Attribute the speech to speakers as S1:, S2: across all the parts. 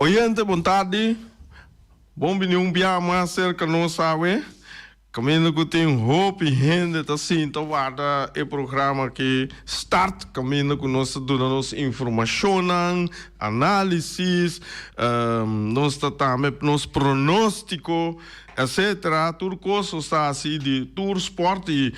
S1: Oyente, boa tarde. Bom vir um dia mais cerca não sabe. Caminho que tem hope e gente assim, então guarda o programa que start caminho que nós damos informação, análise, nós também nos pronóstico, etc. Tudo coisa está assim de tour sport e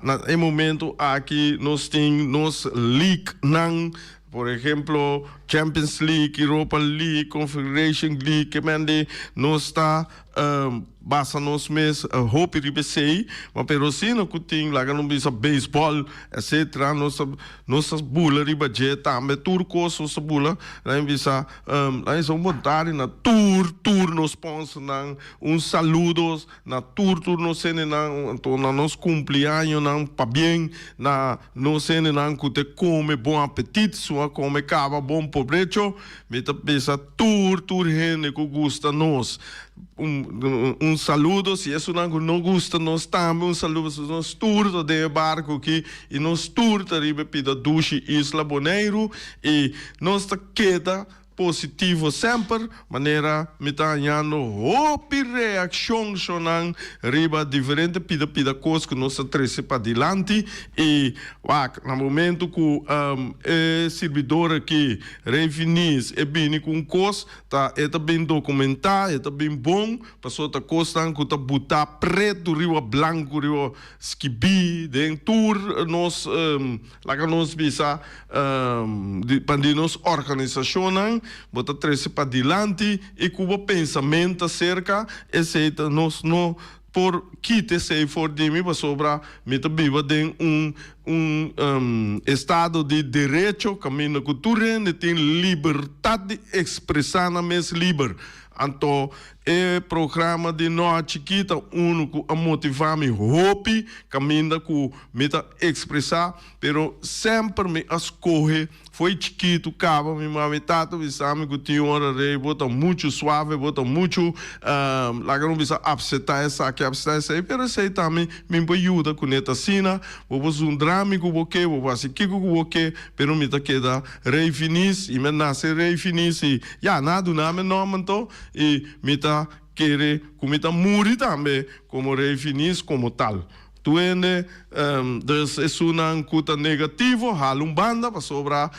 S1: no momento aqui nós temos league não. Por exemplo, Champions League, Europa League, Confederation League, que mande não está basta nos mês hope ribesei, mas pero sim no cuting lá não bisa baseball, etc. Nossa bula ribaje também turcos nossa bula, lá bisa lá são vontade na tour nos sponsor saludos na tour nos sene na nos cumpleaños na pa bem na nos sene que te come bom apetite, sua come cava bom provecho, meta bisa tour gente que gusta nos saludo, se isso não gusta, nós também saludo, nós tour de barco aqui, e nós tour arriba pela Duche Isla Bonaire, e nós queda positivo sempre, maneira metaniano hope reação sonang riba diferente pida coisa que nós trece para dilante e no momento que servidor aqui refinis e bem com coisa tá bem documentado, bem bom, passou tá coisa que tá botar preto riba branco riba skibi dentro nós lá que nós bisa de nos organização bota trece para dilante e cubo pensamento acerca aceita nós não por quite se for de mim para sobra meta viva de estado de direito caminho cultura tem liberdade de expressar na mes livre. Então, é programa de nós chiquita, único a motivar-me, hope, caminho que me expressar, pero sempre me escorre, foi chiquito, cava, me mametado, visame que tinha hora de bota muito suave, bota muito, lá que não bisa upsetar essa, pero esse também me ajuda com essa cena, vou fazer drama que vou fazer que vou pero me queda refinis, e me nasce refinis, e nada, nada, não, então, e me querer comida muri também como refinis como tal. Tuende, dus é uma coisa negativa, banda para sobrar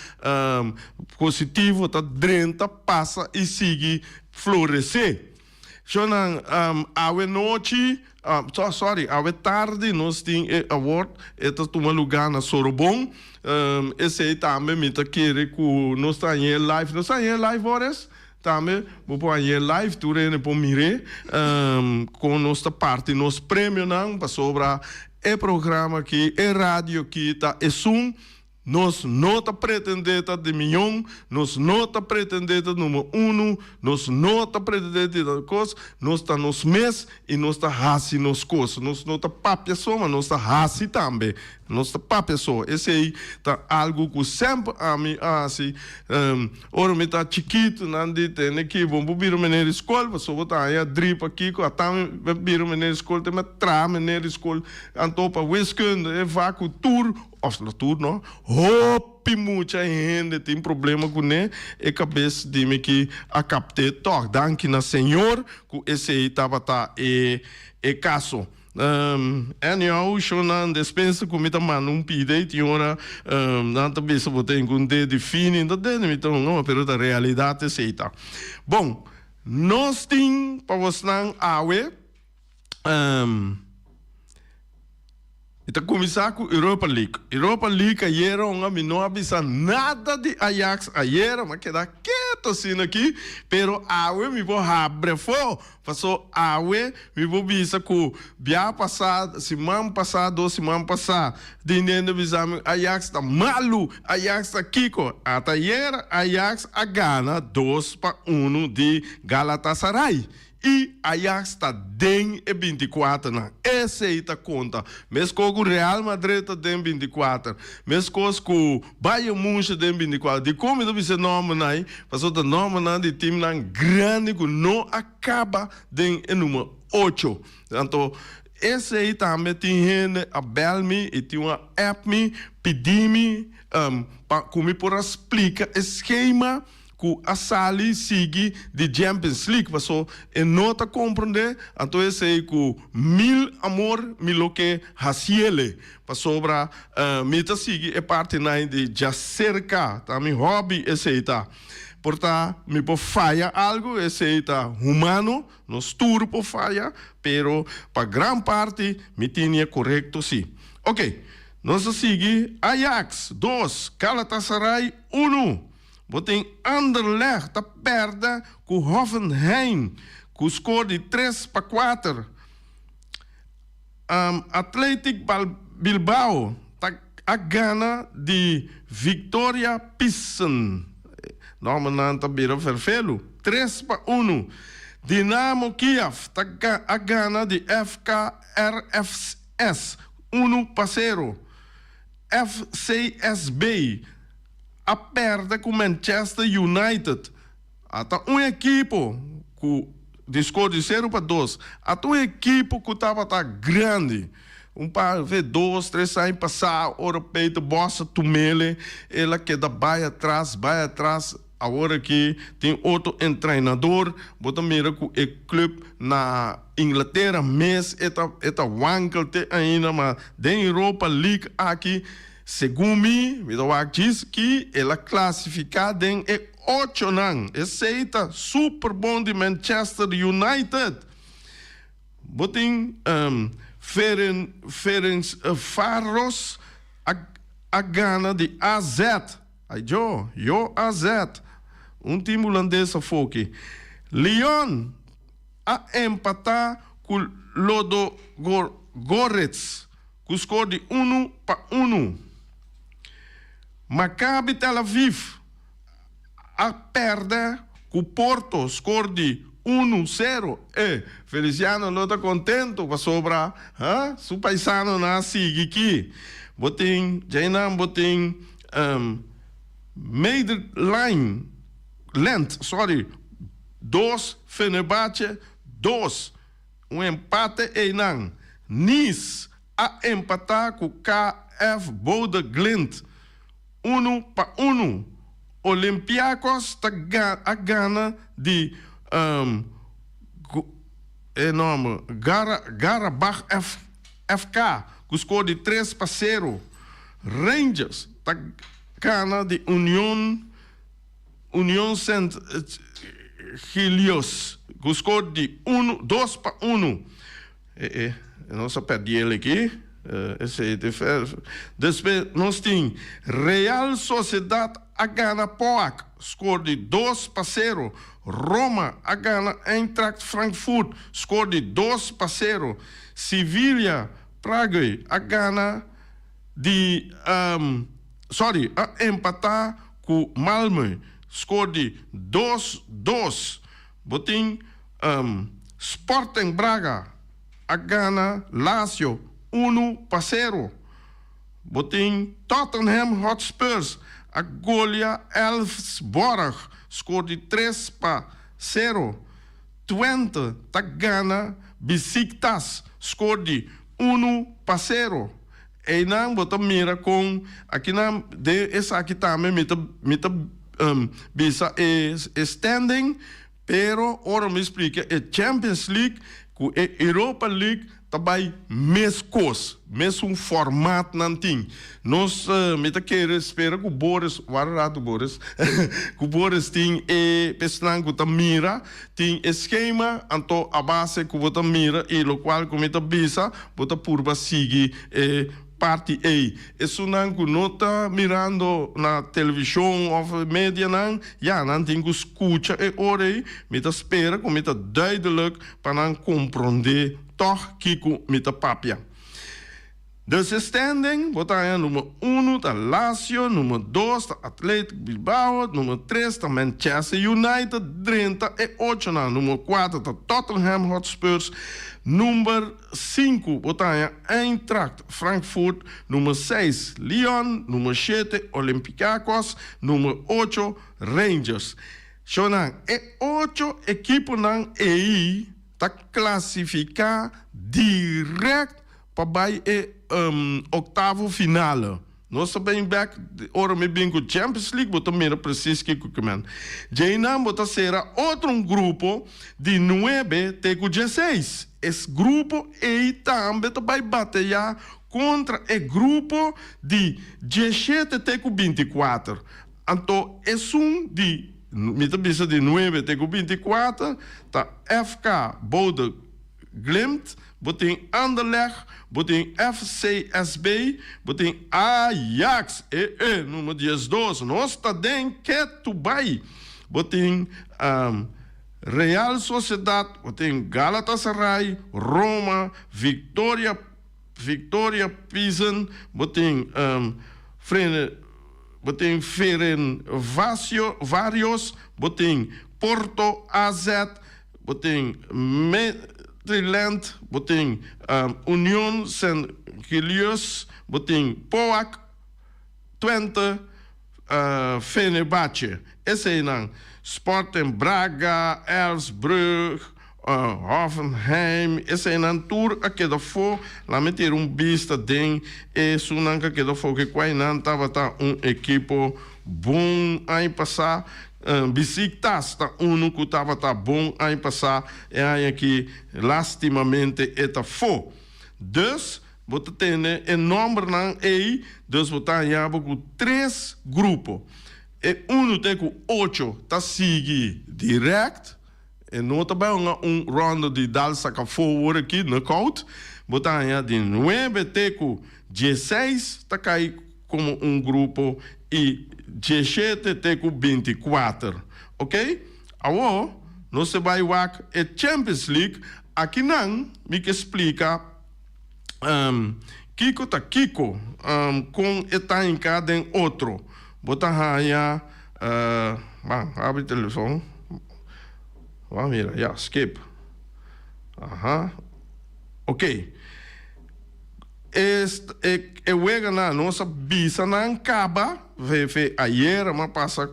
S1: positivo, tá drenta, passa e sigue florescer. Jonan, awe noite, awe tarde, nós temos award, toma lugar na Sorobon, esse aí também me querer que nós está em live, horas? Também vou pôr aí live turene por mire com nossa parte nos prêmio não para sobrar programa aqui rádio que tá nós não tá pretendendo de milhão, nós não tá pretendendo número 1, nós não tá pretendendo de coisa, nós tá nos mês e nós tá raci nos coisas, nós não tá papia só, mas nós tá raci também, nós tá papia só. Esse aí tá algo que sempre a mim assim, ora me tá chiquito, não de tem aqui, vamos vir na escola, só botar aí a drip aqui, com a tam vir na escola, tem uma trama na escola, então para wiskunde, vácuo tour of na turno, hope muita gente tem problema com ele, e cabeça de mim que a capte toque, danke na senhor, que esse aí tava caso. Anyhow, show na despensa comida não pide, tinha hora, não também se botem com de fine, então não, pero da realidade aceita. Bom, nós tem para você não awe, então, começar com Europa League. Europa League, ayer, não avisa nada de Ajax, ayer, mas queda quieto assim aqui, pero awe, me vou abrir fogo, passou awe, me vou avisar que dia passado, semana passada, 2 semanas passadas, dentro do exame, Ajax está malu, Ajax está kiko, até ayer, Ajax a gana 2-1 de Galatasaray. E Ajax está den 24 na essa aí tá conta mesmo com o Real Madrid tá den 24 mesmo com o Bayern Munich den 24 de como do você nome aí passou da nome na de time na grande que não acaba den número 8 então esse aí também tem gente a bel-me e tem uma app me pedir-me para como por explicar esquema que a sali sigue de Champions League. Paso e nota compreender, então eu sei que mil amor me lo que haciele. Paso para mita sigue é parte de já cerca, tá? Mi hobby esse tá. Portanto, me pode falhar algo, esse é humano, nos turbo falha, pero para gran parte me tinha correto sim. Ok, nós seguimos Ajax 2, Galatasaray 1. Botem Anderlecht, tá perda com Hoffenheim, com score de 3-4. Athletic Bilbao, tá a gana de Victoria Pilsen. Normalmente beira vervelo, 3-1. Dinamo Kiev, tá a gana de FKRFS, 1-0. FCSB, a perda com Manchester United. Até equipo que score de 0-2. Até equipo que estava grande. Par de 2, 3 anos passar, europeu de bossa tumele, ela queda vai atrás. Agora que tem outro treinador, bota mira que o clube na Inglaterra, mas eta wankel ainda, mas da Europa League aqui, segundo mim, diz que ela classificada em 8 anos. Esse é super bom de Manchester United. Botem Ferenc Faros a gana de AZ. Aí eu AZ. Time holandês a foque. Lyon a empatar com Lodo Goretz, com score de 1-1. Maccabi Tel Aviv a perder com Porto, score de 1-0. Feliciano não está contente para sobrar. Su paisano na sigue aqui. Botem, Jainam, botem Lent, 2, Fenerbahçe 2. Empate e não. Nice a empatar com KF Bode Glimt 1-1. Olympiacos está a gana de Garabach FK, com score de 3-0. Rangers está gana de União Saint Helios, com score de 2-1. Não só perdi ele aqui. Depois nós temos Real Sociedad a gana Poac, score de 2-0. Roma a gana Eintracht Frankfurt, score de 2-0. Sevilha Praga a gana de a empatar com Malmö, score de 2-2. Botem Sporting Braga a gana Lazio 1-0. Botem Tottenham Hotspurs a golear Elfsborg, score de 3-0. Twente tá gana Besiktas, score de 1-0. E não botam mira com aqui na de essa aqui também mita bisa standing, pero ora me explica Champions League com Europa League também mesmo formato não tem. Nós meta querer esperar que o Boris, o Boris, que o Boris tem pensando que mira, tem esquema, então a base que o mira e o qual que meta bisa, bota por seguir parte A. Isso não que não está mirando na televisão ou mídia não, já não tem que escutar e ora, meta espera que meta duidelijk para não compreender toch Kiko met de papia. Dus de standing, botaia nummer 1 da Lazio, nummer 2 da Athletic Bilbao, nummer 3 da Manchester United, 38 na nummer 4 da Tottenham Hotspurs, nummer 5 botaia Eintracht Frankfurt, nummer 6 Lyon, nummer 7 Olympiacos, nummer 8 Rangers. Shonan, 8 equipos nan EI tá classificar direto para o oitavo final. Nós também back, ora me bem com Champions League, botar mira preciso que man. Jainam botar será outro grupo de 9 até com 16. Esse grupo aí também vai batalhar contra o grupo de 17 até com 24. Então, esse de metabisa de 9 até com 24, tá FK Bode Glimt, botem Anderlecht, botem FCSB, botem Ajax, número 12, nós está dentro que tu vai, botem Real Sociedad, botem Galatasaray, Roma, Victoria Pilsen, botem Ferencváros, botem Porto AZ, botem Midtjylland, botem Union Saint-Gilloise, botem Poak, Twente, Fenerbahçe. Esse aí não. Sporting Braga, Elfsbrug, Hoffenheim, esse aí não. Tour a que da for, lá meter vista den, e sunanca que da for que quase não tava equipo bom aí passar. Bicicletas tá que estava bom aí passar e aí aqui lastimamente eta fo. Dus você tem número não aí, dus você aí com 3 grupos. E tem com 8 tá sigue direct e não tá bem ronda de dar saca forward aqui no count. Você aí de 9 até com 16 tá cai como grupo e 17 até com 24, ok? Agora, nós vai ver a Champions League, aqui não me explica Kiko tá Kiko com eta em cada outro. Bota aí, abre o telefone. Vamos ver, skip. Ok. Wega na nossa bisa não acaba, ve ayer mas passa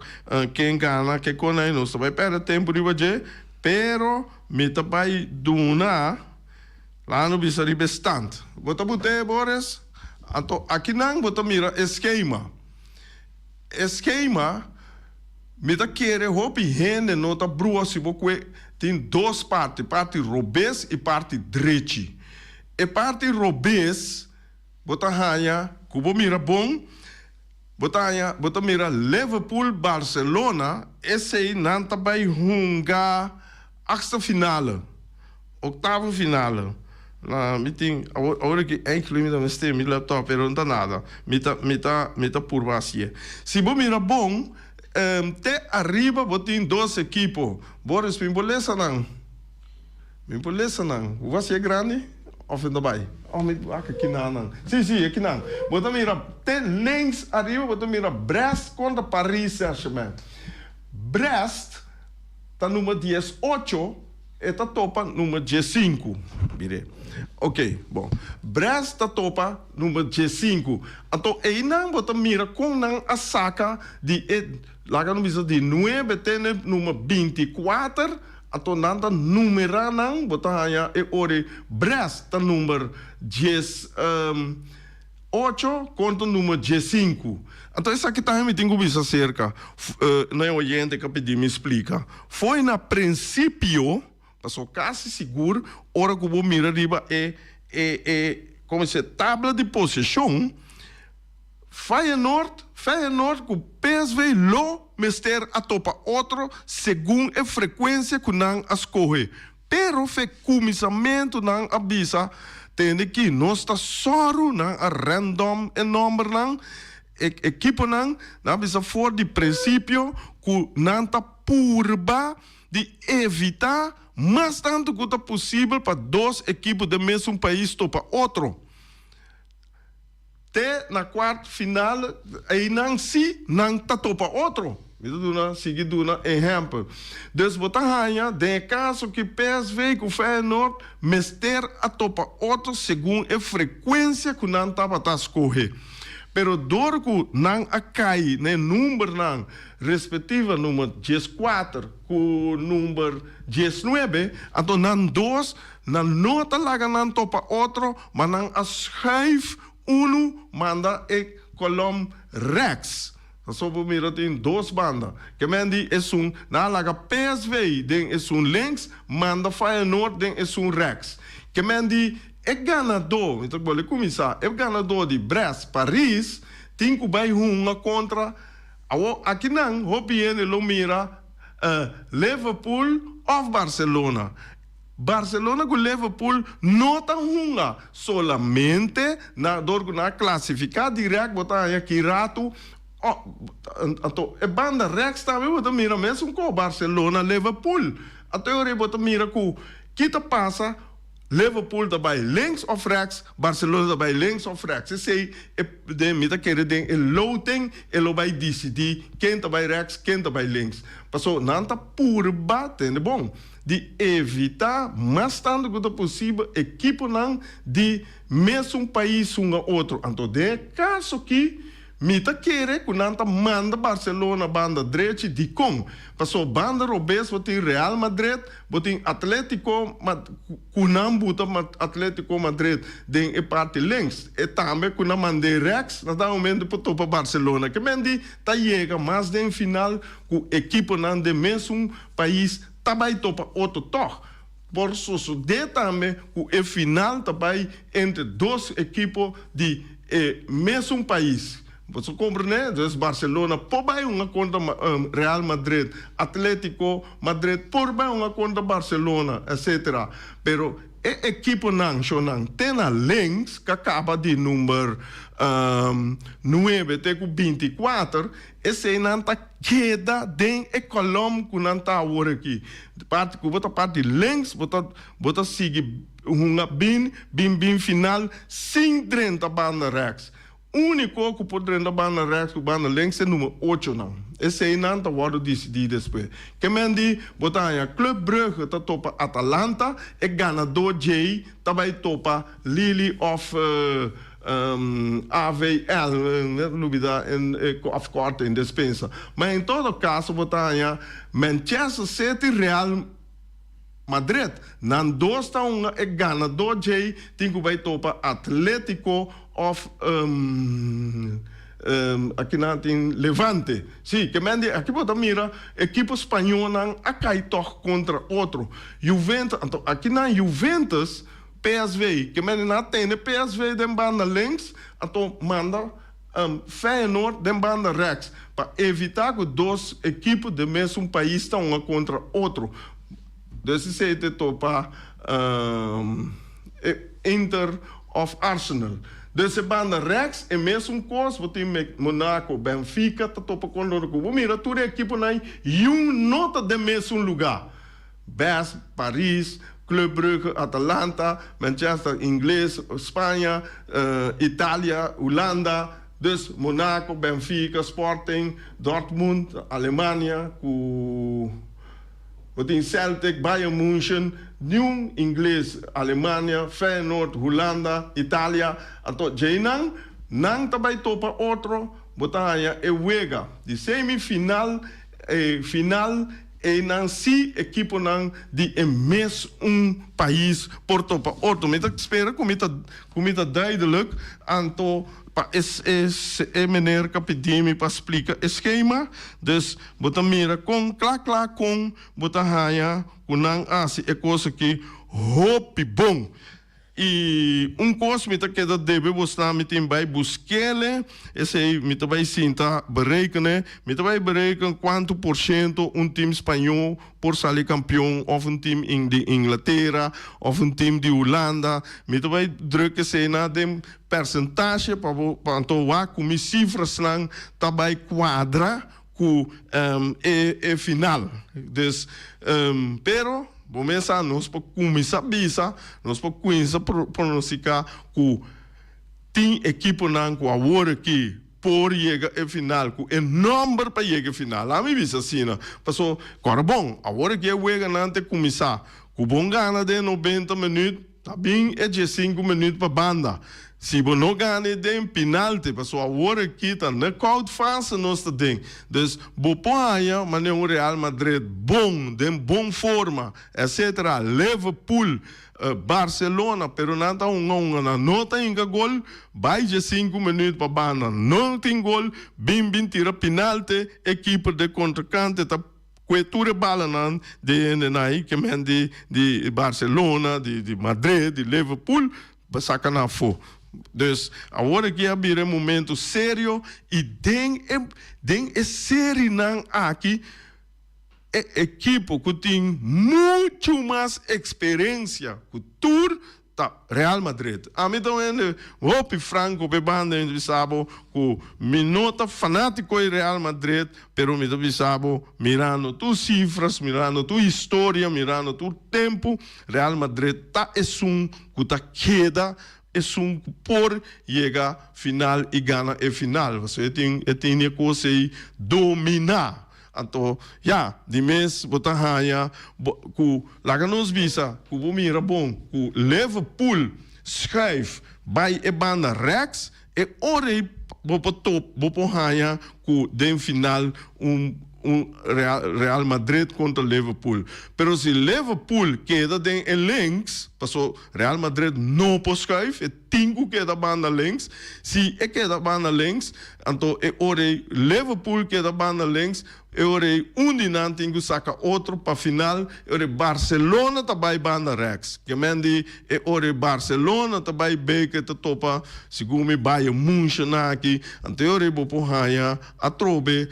S1: quem gana que com aí nós vai perder tempo de hoje, pero me vai duna lá no bisa de bastante. Bota bote Boris, então aqui não bota mira esquema me tá querer hopi rende nota brua se você tem 2 partes, parte robês e parte direita. E parte robês bota hanha, cubo mira bom, bota mira Liverpool, Barcelona, esse aí não tá vai runga achtste finale, oitavo finale. Na meeting, agora que inclui me este meu laptop, pero não tá nada, me tá por vazia. Se você mira bom, te arriba botem 2 equipos, Boris, me beleza não, você é grande? Of in daarbij. Oh, met aqui não. Sim, aqui não. Bota mira, te links arriba, bota mira Brest contra Paris Saint-Germain. Brest tá número 18 e tá topa número 15. Mire. Ok, bom. Brest tá topa número 15. Então, aí não bota mira com não a saca de lá no misa de 9 até número 24. Então, nada número não, botar aí e ore Brest tá número 8 contra número 15. Então, isso aqui também tem que ver acerca, não é oyente que pedi me explica. Foi na princípio, passou quase seguro, hora que eu vou mirar riba como se tabla de posição, Feyenoord com o PSV lo mister a topa outro segundo a frequência que não escorre. Pero fe comissamento não avisa tem que nós está só não a random e número não equipe não avisa for de princípio que não está purba de evitar mais tanto que é possível para 2 equipes do mesmo país topa outro. Até na quarta final, aí não tá topa outro. Seguido um exemplo. Dus botar hanha, de caso que PSV com Feyenoord, mister a topa outro segundo a frequência que não estava a escorrer. Pero dor que não a cai, né, número não, respectiva número 14 com número 19, então não 2, não nota lá não topa outro, mas não a schijf uno manda column rechts. Zo mira tem duas bandas. Que men die is na laga PSV den is links, manda Feyenoord den is rechts. Que men die ganador, então vou começar. Ganador de Brest, Paris, tem que vai contra aqui não, hopiene lo mira Liverpool of Barcelona. Barcelona com Liverpool não está runga, solamente na classificar direto botar aqui rato. Então, a banda Rex também bota mira mesmo com Barcelona, Liverpool. Até eu bota mira com que tá passa Liverpool também links of Rex, Barcelona também links of Rex. Isso aí é mita querer den é loting, ele vai decidir quem também Rex, quem também links. Passou não tá puro batendo bom. De evitar mais tanto quanto possível equipe não de mesmo país um outro. Então, de caso que mita querer que não manda Barcelona banda direita de como passou banda robês botem Real Madrid botem Atlético kunam buta Atlético Madrid den parte links e também kunam mande Rex na dá momento para topa Barcelona que mendi tá chega mais den final com equipe não de mesmo país também topa outro toque. Por isso, de também o final também entre duas equipes de mesmo país. Você compreende? Então, Barcelona, por bem uma contra Real Madrid, Atlético Madrid, por bem uma contra Barcelona, etc. Pero a equipe não tem a links que acaba de número 9 até 24, esse não está queda dentro da coluna que não está agora aqui. Parte que bota parte links, bota seguir uma bem final, sem 30 banda Rex. Único que pode render a banda Rex com a banda links é número 8 não. Esse aí não está agora decidido depois. Que me diz, botar aí, Club Brugge está topa Atalanta, e ganador J, também topa Lily of AVL, novidade em afkorting em dispensa. Mas em todo caso, botar aí, Manchester City Real Madrid, nan dois está ganador J, tem que vai topa Atlético of aqui não tem Levante. Sim, que mende aqui bota mira, equipe espanhola não acai toch contra outro. Juventus, então aqui na Juventus PSV, que mende não tem PSV de banda links, então manda Feyenoord de banda Rex para evitar que duas equipes do mesmo país estão contra outro. Desse jeito topa Inter of Arsenal. Desse banda Rex é mesmo coisa, você tem Monaco, Benfica, tá topa com o mira, toda a equipe não nota de mesmo lugar. Best, Paris, Club Brugge, Atalanta, Manchester, Inglês, Espanha, Itália, Holanda, dus Monaco, Benfica, Sporting, Dortmund, Alemanha, Wat in Celtic, Bayern München, New Inglês, Alemanha, Feyenoord, Holanda, Itália. Então, Jainang, nang tabay topa outro, botaya e wega. De semifinal, final, e nang si equipo nang de mes país por topa outro. Met ik espera, comita duidelijk, anto meneer Capidemi para explicar o esquema. Dus, bota mira com, clac, com, bota haya, kunang asi, é coisa que hopi bom. E coisa que deve buscar, vai buscar, esse aí, vai sinta, berekenen, vai berekenen quanto por cento time espanhol por sair campeão, ou time de Inglaterra, ou time de Holanda, vai drukken se na dem percentage, para atuar com cifras lang, também quadra, com final. Dus, pero, começar nós para começar bisa, nós para começar pronunciar que tem equipe não com a hora que por chegar ao final, com o número para chegar ao final. Lá me bisa assim, né? Passou, agora bom, a hora que eu chego não tem começar, com bom gana de 90 minutos, tá bem é de 5 minutos para banda. se você não ganha de penalti, passou a hora aqui, tá na cout fase nosso ding. Dus, bopoaia, mas o Real Madrid bom, de bom forma, etc. Liverpool, Barcelona, pero não tá não tem gol, vai de 5 minutos para banda, não tem gol, bim tira penalti, equipe de contracante, tá quetura bala nan de que men de Barcelona, de Madrid, de Liverpool, saca na fo. Dus agora que abrir um momento sério e den é sério nan aqui equipe que tem muito mais experiência que tour tá Real Madrid. A mim também o Franco bebando em Bissabo que minota fanático de Real Madrid, pero me Bissabo mirando tu cifras, mirando tu história, mirando tu tempo, Real Madrid tá que tá queda por chegar final e ganhar a final. Você tem coisa aí dominar. Então, de mês, botar raia, que lá nos visa, que o mira bom, que Liverpool schrijf bij a banda Rex, e ore bopo top, bopo raia, que den final Real Madrid contra Liverpool. Pero se Liverpool queda en links, passou Real Madrid não pode schrijf, e tingo queda banda links. Se queda banda links, então ore Liverpool queda banda links, ore dinam tingo saca outro para final, ore Barcelona também banda Rex. Que mendi ore Barcelona também beke te topa, segundo Bayern München aqui, então ore bopo raia, a trobe.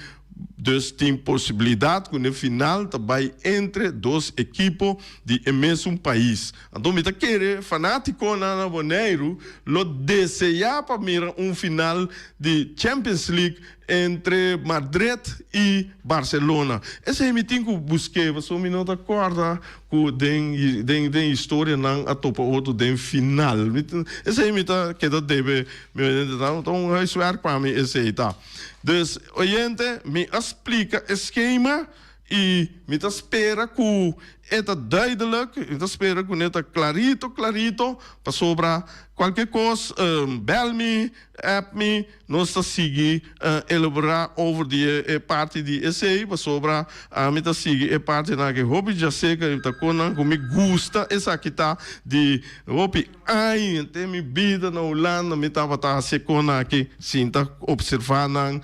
S1: Dus tem possibilidade que no final também entre dois equipos de mesmo país. Então, me querer fanático na Boneiro, lo desejar para mirar final de Champions League entre Madrid e Barcelona. Esse é o que eu busquei, mas eu não acordo com a história não a topa outro de final. Esse é o que eu deve, então eu espero para mim esse aí, tá? Dus, oyente, me explica o esquema e me espera que é duidelijk, me espera que é clarito, para sobrar qualquer coisa, bel me, app me, nós seguir elaborar over die parte de essay, para sobrar me seguir parte na que hobby já sei que tá com me gusta essa que tá de hobby ai tem me vida na Holanda me tava tá secona aqui sinta observar nan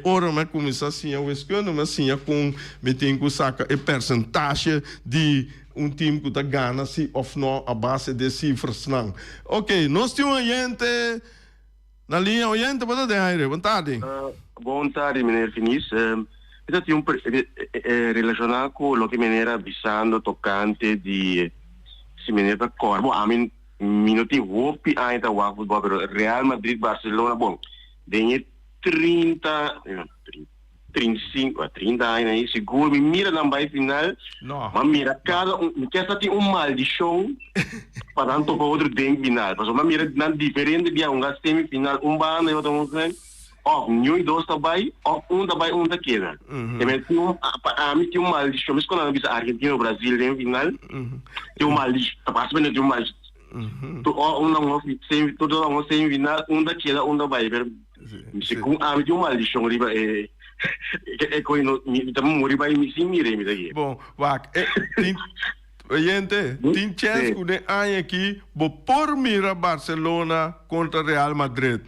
S1: ora me começar assim a escolha mas assim com me tem que sacar percentagem de time que está ganhando se ou não a base de cifras não. Ok, nós temos gente na linha oyente para dar boa tarde.
S2: Boa tarde, meneer Finis. Eu tenho relacionado com o que meneer avisando tocante de se meneer da cor. Bom, a mim não tem roupa ainda o futebol, pero Real Madrid, Barcelona, bom, tem 35, 30 anos aí, seguro, me mira na baia final, mas mira cada me quer tem maldição para tanto para outro tem final, mas mas mira não diferente de semifinal, banda e outro nenhum dois também, também daquela. Também tem maldição, mas quando a visa Argentina ou Brasil tem final, tem maldição, passa bem tem maldição. Todo semifinal, daquela, também, se com tem maldição riba é coisa estamos morrer vai me sim mire me daqui.
S1: Bom, gente, tem chance que aí aqui vou por mira Barcelona contra Real Madrid.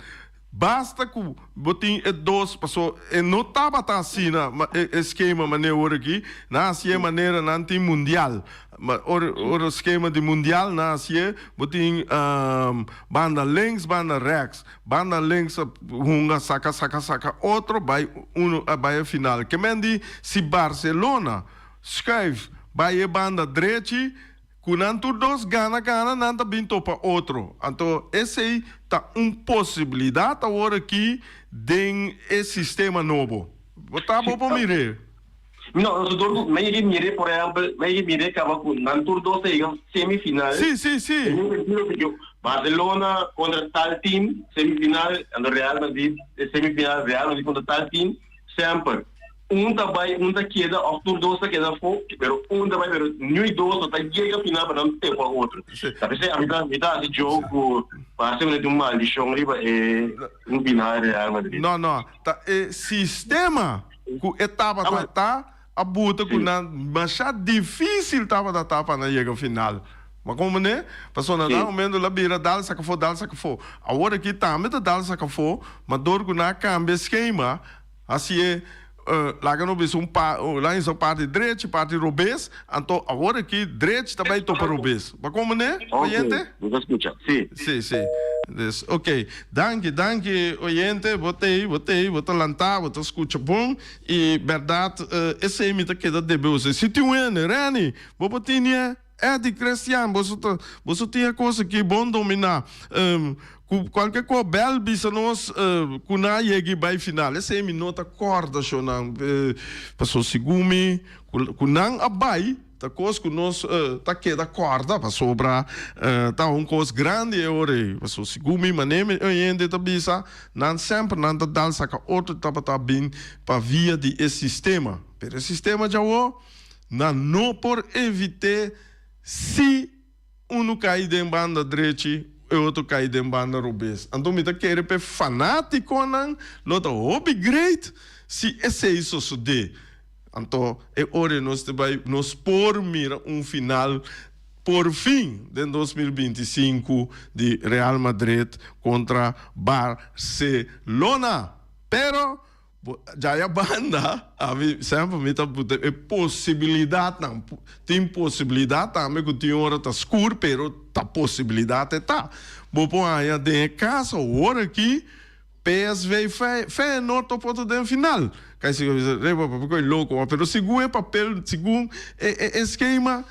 S1: Basta que botin dois passou e não estava assim na esquema maneira aqui na assim maneira não tem mundial o esquema de mundial na assim botin banda links banda rex banda links hunga saca outro vai vai a final que mendi se Barcelona schrijf vai a banda direita quando dois gana, não também topa outro. Então, essa aí tá possibilidade agora aqui de sistema novo. Botar bom para mirar.
S2: Não, eu me mire, por exemplo, me mire que não dois semifinal.
S1: Sim.
S2: Barcelona contra tal time, semifinal, Real Madrid, semifinal Real Madrid contra tal time, sempre. un queda, otro dos queda fo, pero pero no hay dos, no llega al final para un tempo a otro. Tapi se a mitad de jogo, passa de uma maldição ali, um binário Real Madrid.
S1: Não, tá, sistema, com etapa tá, a buta com na, mas é difícil tava da etapa na chega final. Mas como né? Passou na o momento lá bira dal saca fo. Agora aqui tá, meta dal saca fo, mas dor com na cambia esquema, assim é lá que não vê lá em sua parte direita, parte robês, então agora aqui direita também topa robês. Mas como né? Oyente?
S2: Vou escutar. Sim.
S1: Ok, danke, oyente, botei lantar, botei escuta bom e verdade, esse é imita que dá de beuse. Se tu Rani, vou botar de Cristiano, você tinha coisa que bom dominar. Qualquer coisa bel bisa nós kuna yegi by final. Esse é minota corda shonan. Passou segumi, kunang abai. Ta coisa que nós ta queda corda para sobra ta coisa grande ore. Passou segumi maneme ainda ta bisa. Não sempre não ta dal saca outro ta bin para via de esse sistema. Pero esse sistema já não por evitar se um cai de banda direita e outro cai de banda robês. Então, me quer per fanático não, lota upgrade se esse isso sucede. Então, é hora nós por mira final por fim de 2025 de Real Madrid contra Barcelona. Pero já a banda sempre me tá é possibilidade não tem possibilidade também que tem hora tá escuro pero tá possibilidade tá vou pôr aí de casa hora aqui PSV fé não tô ponto de final que se reba porque é louco pero segundo papel segundo esquema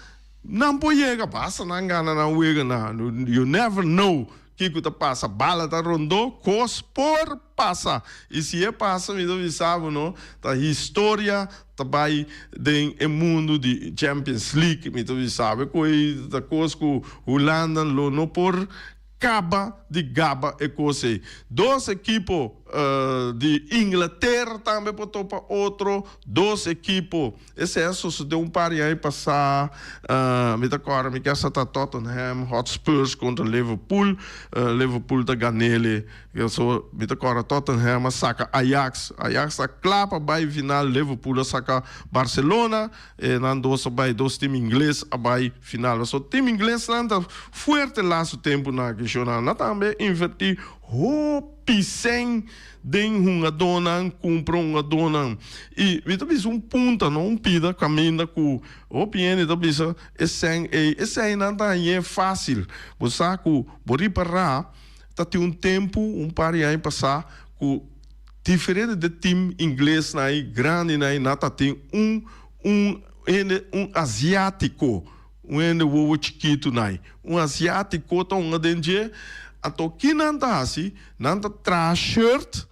S1: não pode chegar passa não gana não chega não you never know que tá passa bala tá rondou cos por passa e se passa me deve saber não tá história tá vai do mundo de Champions League me deve saber coi da coisa que Holanda não por Caba de Gaba e coisa. Dois equipos de Inglaterra também botou para outro. Dois equipos. Esse é isso de par aí passar. Me dá agora, me quer estar Tottenham Hotspurs contra Liverpool. Liverpool da Ganele. Eu sou me dá agora Tottenham saca Ajax. Ajax tá clapa vai final. Liverpool saca Barcelona. E não dois times ingleses vai final. So time inglês não tá forte lá o tempo na questão. Não também invertir pisem den hunga donan compra hunga donan e vita bis punta não pida caminha com o piene da bisa esse não tá é fácil você com bori para tá tem tempo par aí passar com diferente de time inglês na grande na nata tem um asiático o chiquito asiático tá dentro então, que não está assim, não está traz shirt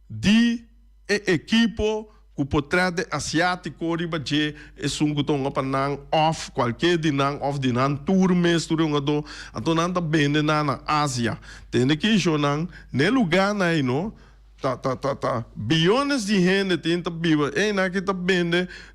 S1: de equipo que portrait asiático riba je é que para não off qualquer de não tour mês tour do então não está bem na Ásia tem que jo não ne lugar na não tá bilhões de gente tenta viver na que tá bem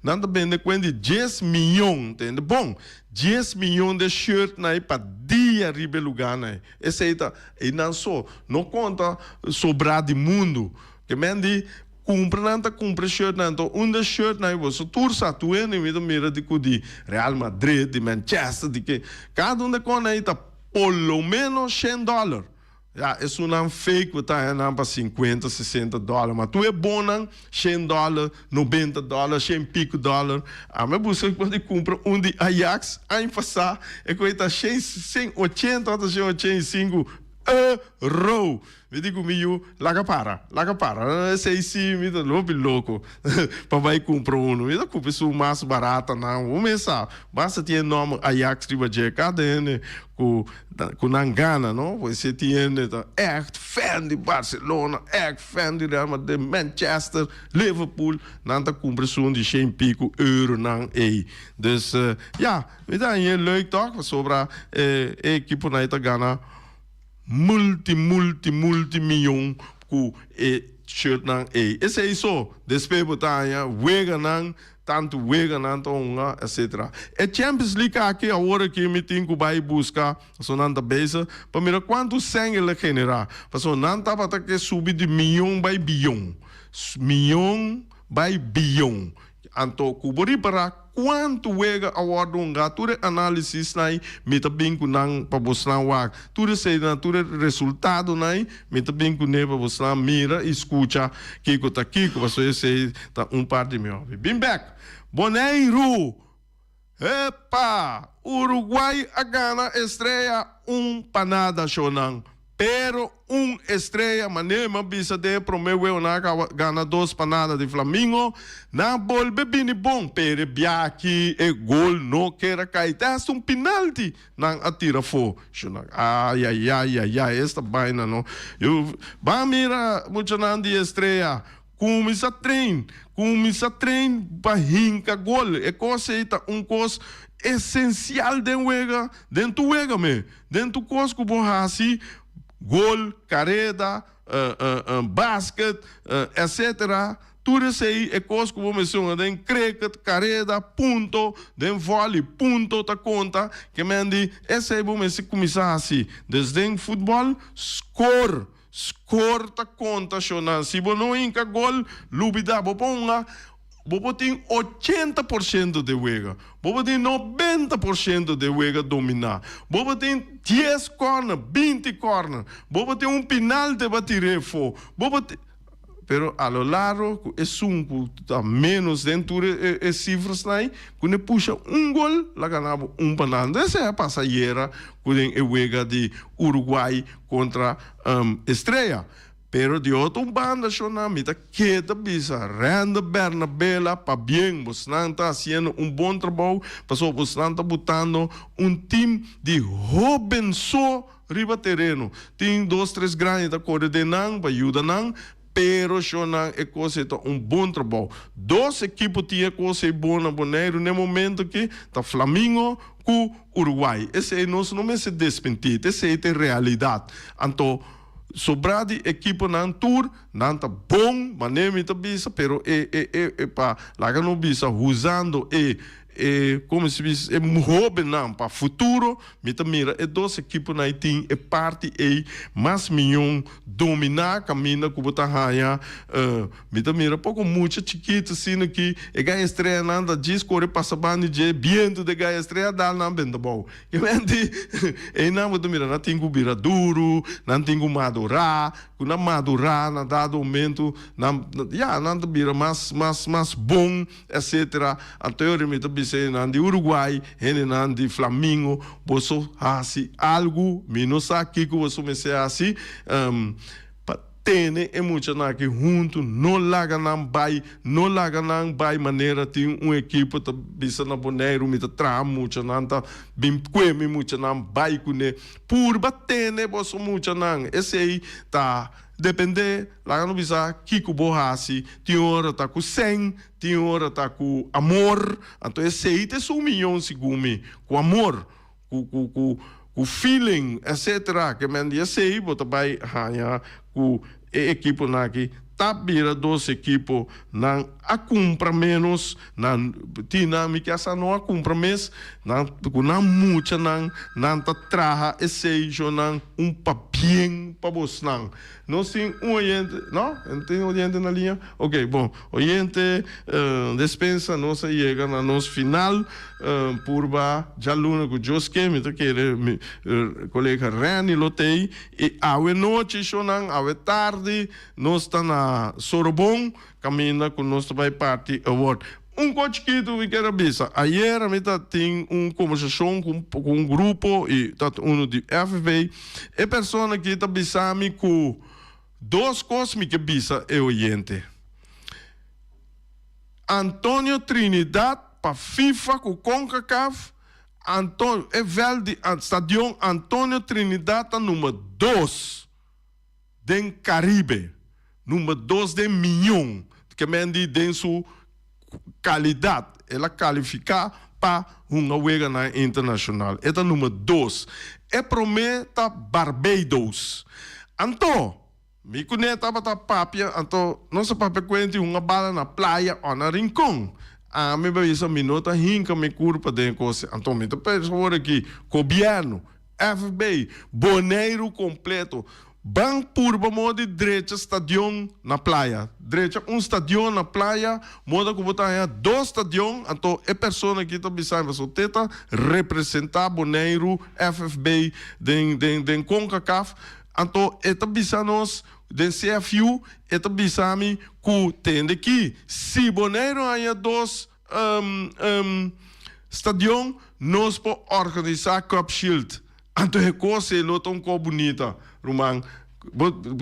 S1: não tá bem quando 10 milhões entende bom 10 milhões de shirt na para dia ribe lugar na esse aí tá e não só não conta sobrar de mundo que mendi compra shirt não então shirt na você tursa tu é nem mira de Real Madrid de Manchester de que cada da cona aí tá pelo menos $100 é um fake que tá para $50, $60, mas tu é bom não $100, $90, $100 pico dólar. A minha busca pode comprar de Ajax, aí passar é que está 180 ou 185 euro. Me digo meio laga para, sei sim, me dá louco, para vai comprar me dá comprar isso mais barata não, o mêsa, basta ter nome Ajax riba de cada ano com Nangana, não? Você tem fan de Barcelona, fan de Real Madrid, Manchester, Liverpool, não tá comprar isso de 100 pico euro não é, dus me dá aí leuk toch, sobre a equipe na ita gana multi milhão com shirt nang esse é isso despe botanya wega nang tanto wega nang tonga etc. E Champions League aqui agora que me tem que vai buscar so nanta base para mira quanto sangue ele genera para so nanta para que subir de milhão by bilhão anto kubori para quanto wega award nga ture analysis nai mita binku nang paboslan wak ture sei na ture resultado nai mita binku ne paboslan mira escucha kiko paso esse tá parte meu bem back Boneiro epa Uruguai a Gana estreia panada shonang pero estreia manema bisa de promeu na gana 2 panadas de Flamengo na bol bebini bom pere biaki e gol no queira cair testa penalti nang atira fo ai esta vaina no eu ba mira mucho nan de estreia começa trein para hinca gol e coisa coisa essencial de wega dentro wega me dentro cosco borrasi gol, carrera, basquete, etc. Tudo isso aí é coisa que vamos mencionar, den cricket, carrera, ponto, den vôlei, ponto, tá conta, que mendi, esse aí vamos começar assim, desde futebol, score tá conta, chona, se você não inca gol, lubida, boponga, você tem 80% de wega, você tem 90% de wega dominar, você tem 10 corner, 20 corner, você tem penal de bater fo, pero a lo largo é a menos dentro de cifras aí, quando puxa gol, lá ganhava penal. Essa é a passageira quando é wega de Uruguai contra Estrela. Pero de outro banda chona mita queda bisa renda Bernabela pa bien vos não tá fazendo bom trabalho passou vos não tá botando time de Robinson riba terreno tem 2, 3 grandes da cor de não para ajudar não pero chona é coisa bom trabalho 2 equipos tinha coisa boa na Bonaire no momento que tá Flamengo com Uruguai esse é nosso não é se desmentir esse é a realidade então sobrar de equipe nan tour nan tá bom maneira tá bisa pero pa lá não bisa usando como se diz hobby não para futuro mita mira 2 equipes na tem parte mais milhão dominar caminha que botar raia mita mira pouco muito chiquito assim aqui ganha estreia nada diz corre passa bande de viento de ganha estreia dá não bem bom e vende não botar mira não tem gubira duro não tem madura quando madura na dado momento não bira mais bom etc anteriormente nan de Uruguai, nan de Flamengo, você assim algo, menos aqui que você comece assim, tem é muito aqui junto, não larga não vai maneira tem equipe tá bisa na Bonaire, me tá tra muito não tá bem queme muito não vai com né, por bater né, você muito não, esse aí tá depende lá no bisa kiko borrasi tem hora tá com 100 tem hora tá com amor então esse aí tem milhão segundo com amor com feeling etc que me diz aí bota vai ganhar com equipe naqui tabira 2 equipos não a compra menos não dinâmica essa não a compra mais não muita não tá traha esse jornal papien para você não tem oyente não tem oyente na linha ok bom oyente dispensa nós chega na nosso final purba já luna com Josque me tá querer colega Rani lotei e a noite jornal a tarde nós está na Sorbonne caminha com nosso vai party award coach que tu quer bisa. Ayer a mim tem conversação com grupo e de FB. E pessoa que está bisando com 2 coisas que bisa é oyente. Antônio Trinidad para FIFA com CONCACAF. É velho estadião Antônio Trinidad número 2 do Caribe. Número 2 de milhão. Que mendi den sua qualidade, ela qualifica para uma wega na internacional. Esta número 2. É prometa Barbados. Então, Mi cuneta bata papia, anto nossa papia quente uma bala na praia ou na rincão. A me bevisa minuta hinca me curpa de coisa. Anto me pessoa aqui, governo, FBI, boneiro completo. Bang purba moda direita stadion na praia. Direita stadion na praia, moda que botar dois stadion, então é pessoa que está pensando, mas o teta representar boneiro FFB den CONCACAF, então é pensando nós den CFU, é pensando que tem aqui, se boneiro há dois stadion, nós podemos organizar Cup Shield. Então é coisa é tão bonita. Roman,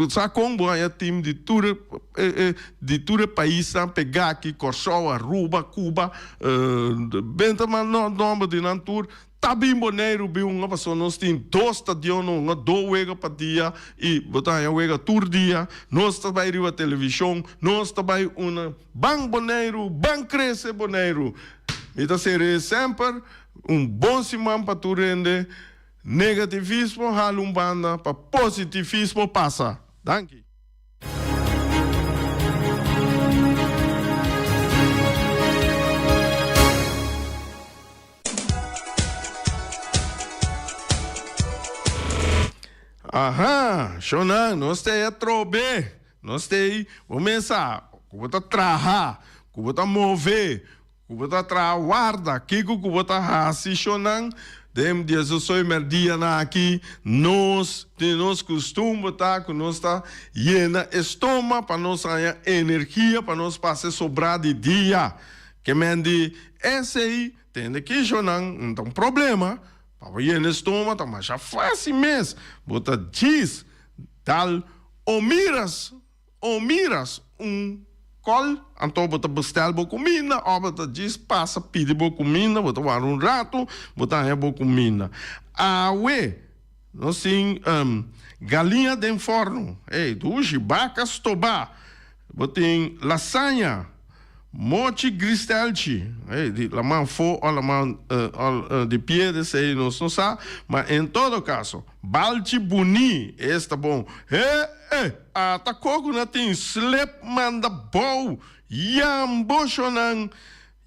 S1: sa Congo é time de todo país, pegar aqui, Corsoa, Aruba, Cuba, bem não nome de Nantur, tá bem boneiro, bem uma pessoa, nós temos dois estadios, dois wega para dia, e botar a wega tour dia, nós também a televisão, nós também bang boneiro, bang cresce boneiro. Então seria sempre bom semana para tu render. Negativismo halumbanda para positivismo passa. Danke. Aham, Shonan, nós temos a trobe, nós temos, começar, como tá trabalhar, como tá mover, como tá trabalhar, que como tá raci, Shonan. Dem dia eu sou merdia na aqui, nós costumamos tá com nós tá llena estômago para nós ganhar energia para nós passar sobrar de dia. Que mende esse aí tem que não tem problema. Para llena estômago tá mais fácil mesmo. Bota diz tal ou miras col, então bota bestel boa comida, ou bota diz passa pede boa comida, bota war rato, bota é boa comida. Nós tem galinha de forno, duas vacas toba, bota tem lasanha, mochi gristelci, la mão fo, ou la mão de pie de sei não sabe, mas em todo caso, balti boni, está bom. Tá coco na tem slep manda bom, yambo shonan,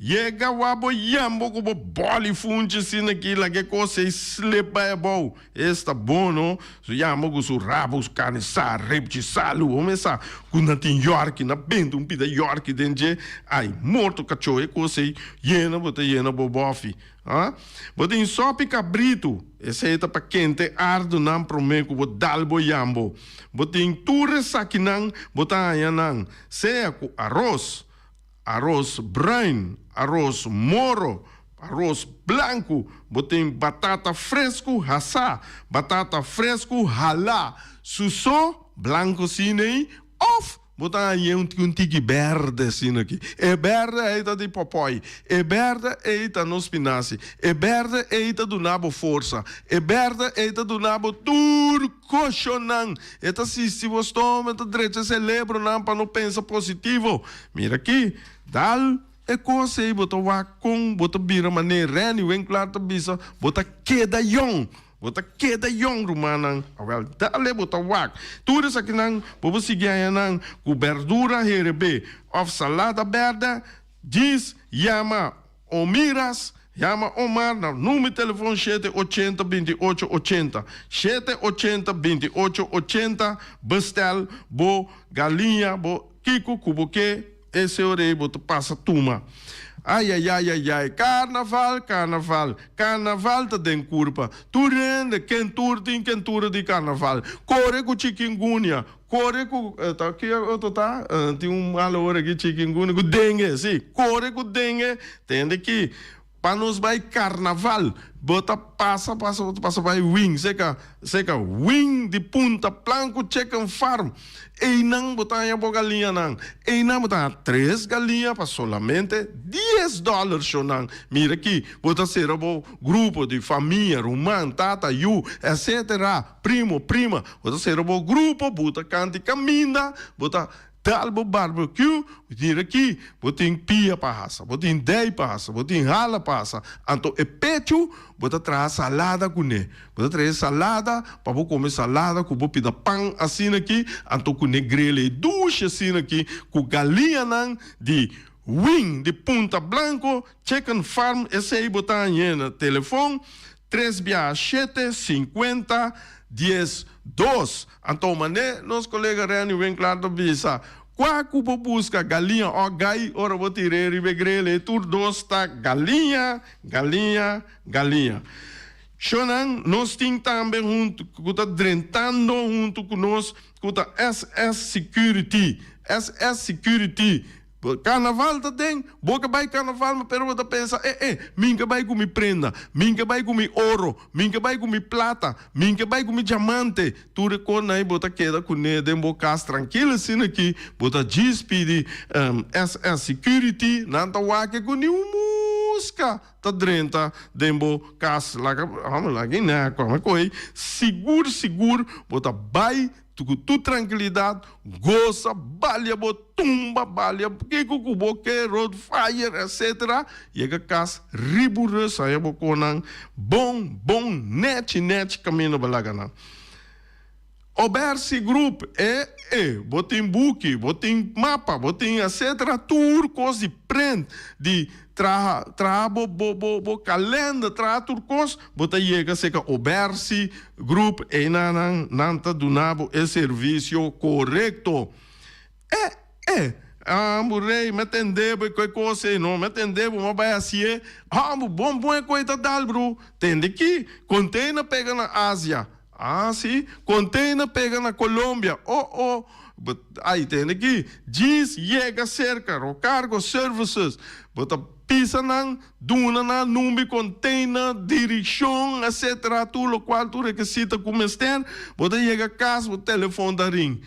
S1: yega wabo yambo como boli funge sina que lá que coisa slep é bom, está bom não? So yambo com su rabo, carne sa, repti salu, omessa, quando tem York na bendo pida York dentro, ai morto cachorro, coisa yena bobofi. Botem sopa cabrito, esse aí tá para quente, ardo não prometo, vou dar boiambo. Botem ture saquinang, botar ayanang, seja com arroz branco, arroz moro, arroz branco, botem batata fresco, assar, batata fresco, halá, sussô, branco sinei, off. Botar aí tique verde assim aqui. É verde eita de popói. É verde eita no espinaci. É verde eita do nabo força. É verde eita do nabo turco chonan. Eta se você toma, tá direito, celebra não para não pensar positivo. Mira aqui, dal é coisa aí, bota wacom, bota bira maneira, e vem claro tá bisa, bota queda yong. Bota queda yong rumanang, well, dale bota wak. Tudo isso aqui nang, bobo seguir nang, com verdura herebe, of salada verde, diz, yama Omiras, yama Omar, na número de telefone 780-2880, 780-2880, bestel, bo galinha, bo kiko, kuboke, esse orei, bota passa tuma. Ai, carnaval tá den curva. Tu rende, quem tur de carnaval. Corre com chikungunya, corre com, aqui tem malo aqui chikungunya, com dengue, sim, corre com dengue, tem aqui. Para nós vai carnaval, bota passa vai wing, seca wing de punta, planco, chicken farm. E não botar a galinha não. E não botar 3 galinhas para solamente $10 chonan. Mira aqui, bota ser um grupo de família, irmã, tata, you, etc. Primo, prima, bota ser um grupo, bota cante caminha, bota talbo barbecue, botin aqui, botin pia passa, botin dei passa, botin hala passa. Anto e pecho, bota traz salada com ne. Bota traz salada, para bo comer salada, com bo pida pão assim aqui, anto com ne grelha duche assim aqui, com galinha nan de wing de Punta Blanco, chicken farm, esse aí botar na telefone 367-50-10-2. Então, mané, nosso colega Rani vem claro da visa. Quaco busca galinha ou gai, ora vou tirar e begrele, tur dos tá galinha. Shonan, nós temos também junto, que está drentando junto conosco, que está SS Security. Carnaval tá tem, boca vai carnaval, mas pero você pensa, minha vai com me prenda, minha vai com me ouro, minha vai com me plata, minha vai com me diamante, tudo quando aí bota queda com ne, dem boca tranquilo assim aqui, bota despede SS Security, não tá wake com nenhum música, tá drenta, dem boca vamos lá, quem é, como coi, seguro, bota vai com tu tranquilidade, goza, balha, tumba, balha, que cubo, que road fire, etc. E a casa rigorosa, é boconang, bom, net, caminho balagana. Oberse group, botin book, botin mapa, botin etc. Tour, coisa de print, de bo calenda, turcos, bota chega seca Oberse group, nanta dunabo é serviço correto. Murei, me atendeu, que coisa, não, me atendeu, mas vai assim, bom é coisa tal, bro. Tende que, container pega na Ásia. Sim, container pega na Colômbia. Aí tem aqui, diz, chega cerca, o cargo services, bota pisa na duna na número container, direção, etc. Tudo o qual tu requisita como está, bota chega a casa, o telefone da ring,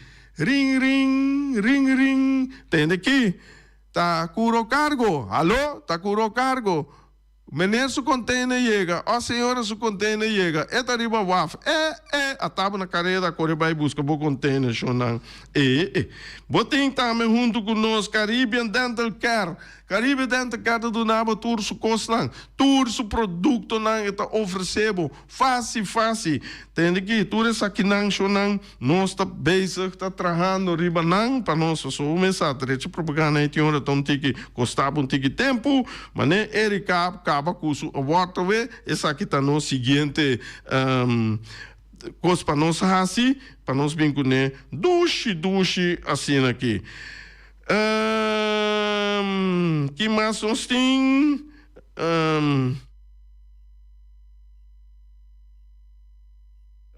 S1: tem aqui, tá curo cargo, alô, tá curo cargo. Menino, su container chega. Senhora, su container chega. Eta riba waf. Ataba na carreira, corre vai busca o container, shonan. Botem também junto conosco Caribbean Dental Care. Caribbean Dental Care do nabo tour su costa, tour su produto nan eta oferecebo. Fácil. Tem que tour essa aqui nan shonan, nós está bezig, está trabalhando riba nan para nós so mensagem, reche propaganda aí tinha então que custava tempo, mas né Erika acaba com o waterway, essa aqui tá no seguinte coisa para nós assim, para nós bem com né duche assim aqui. Que mais nós tem?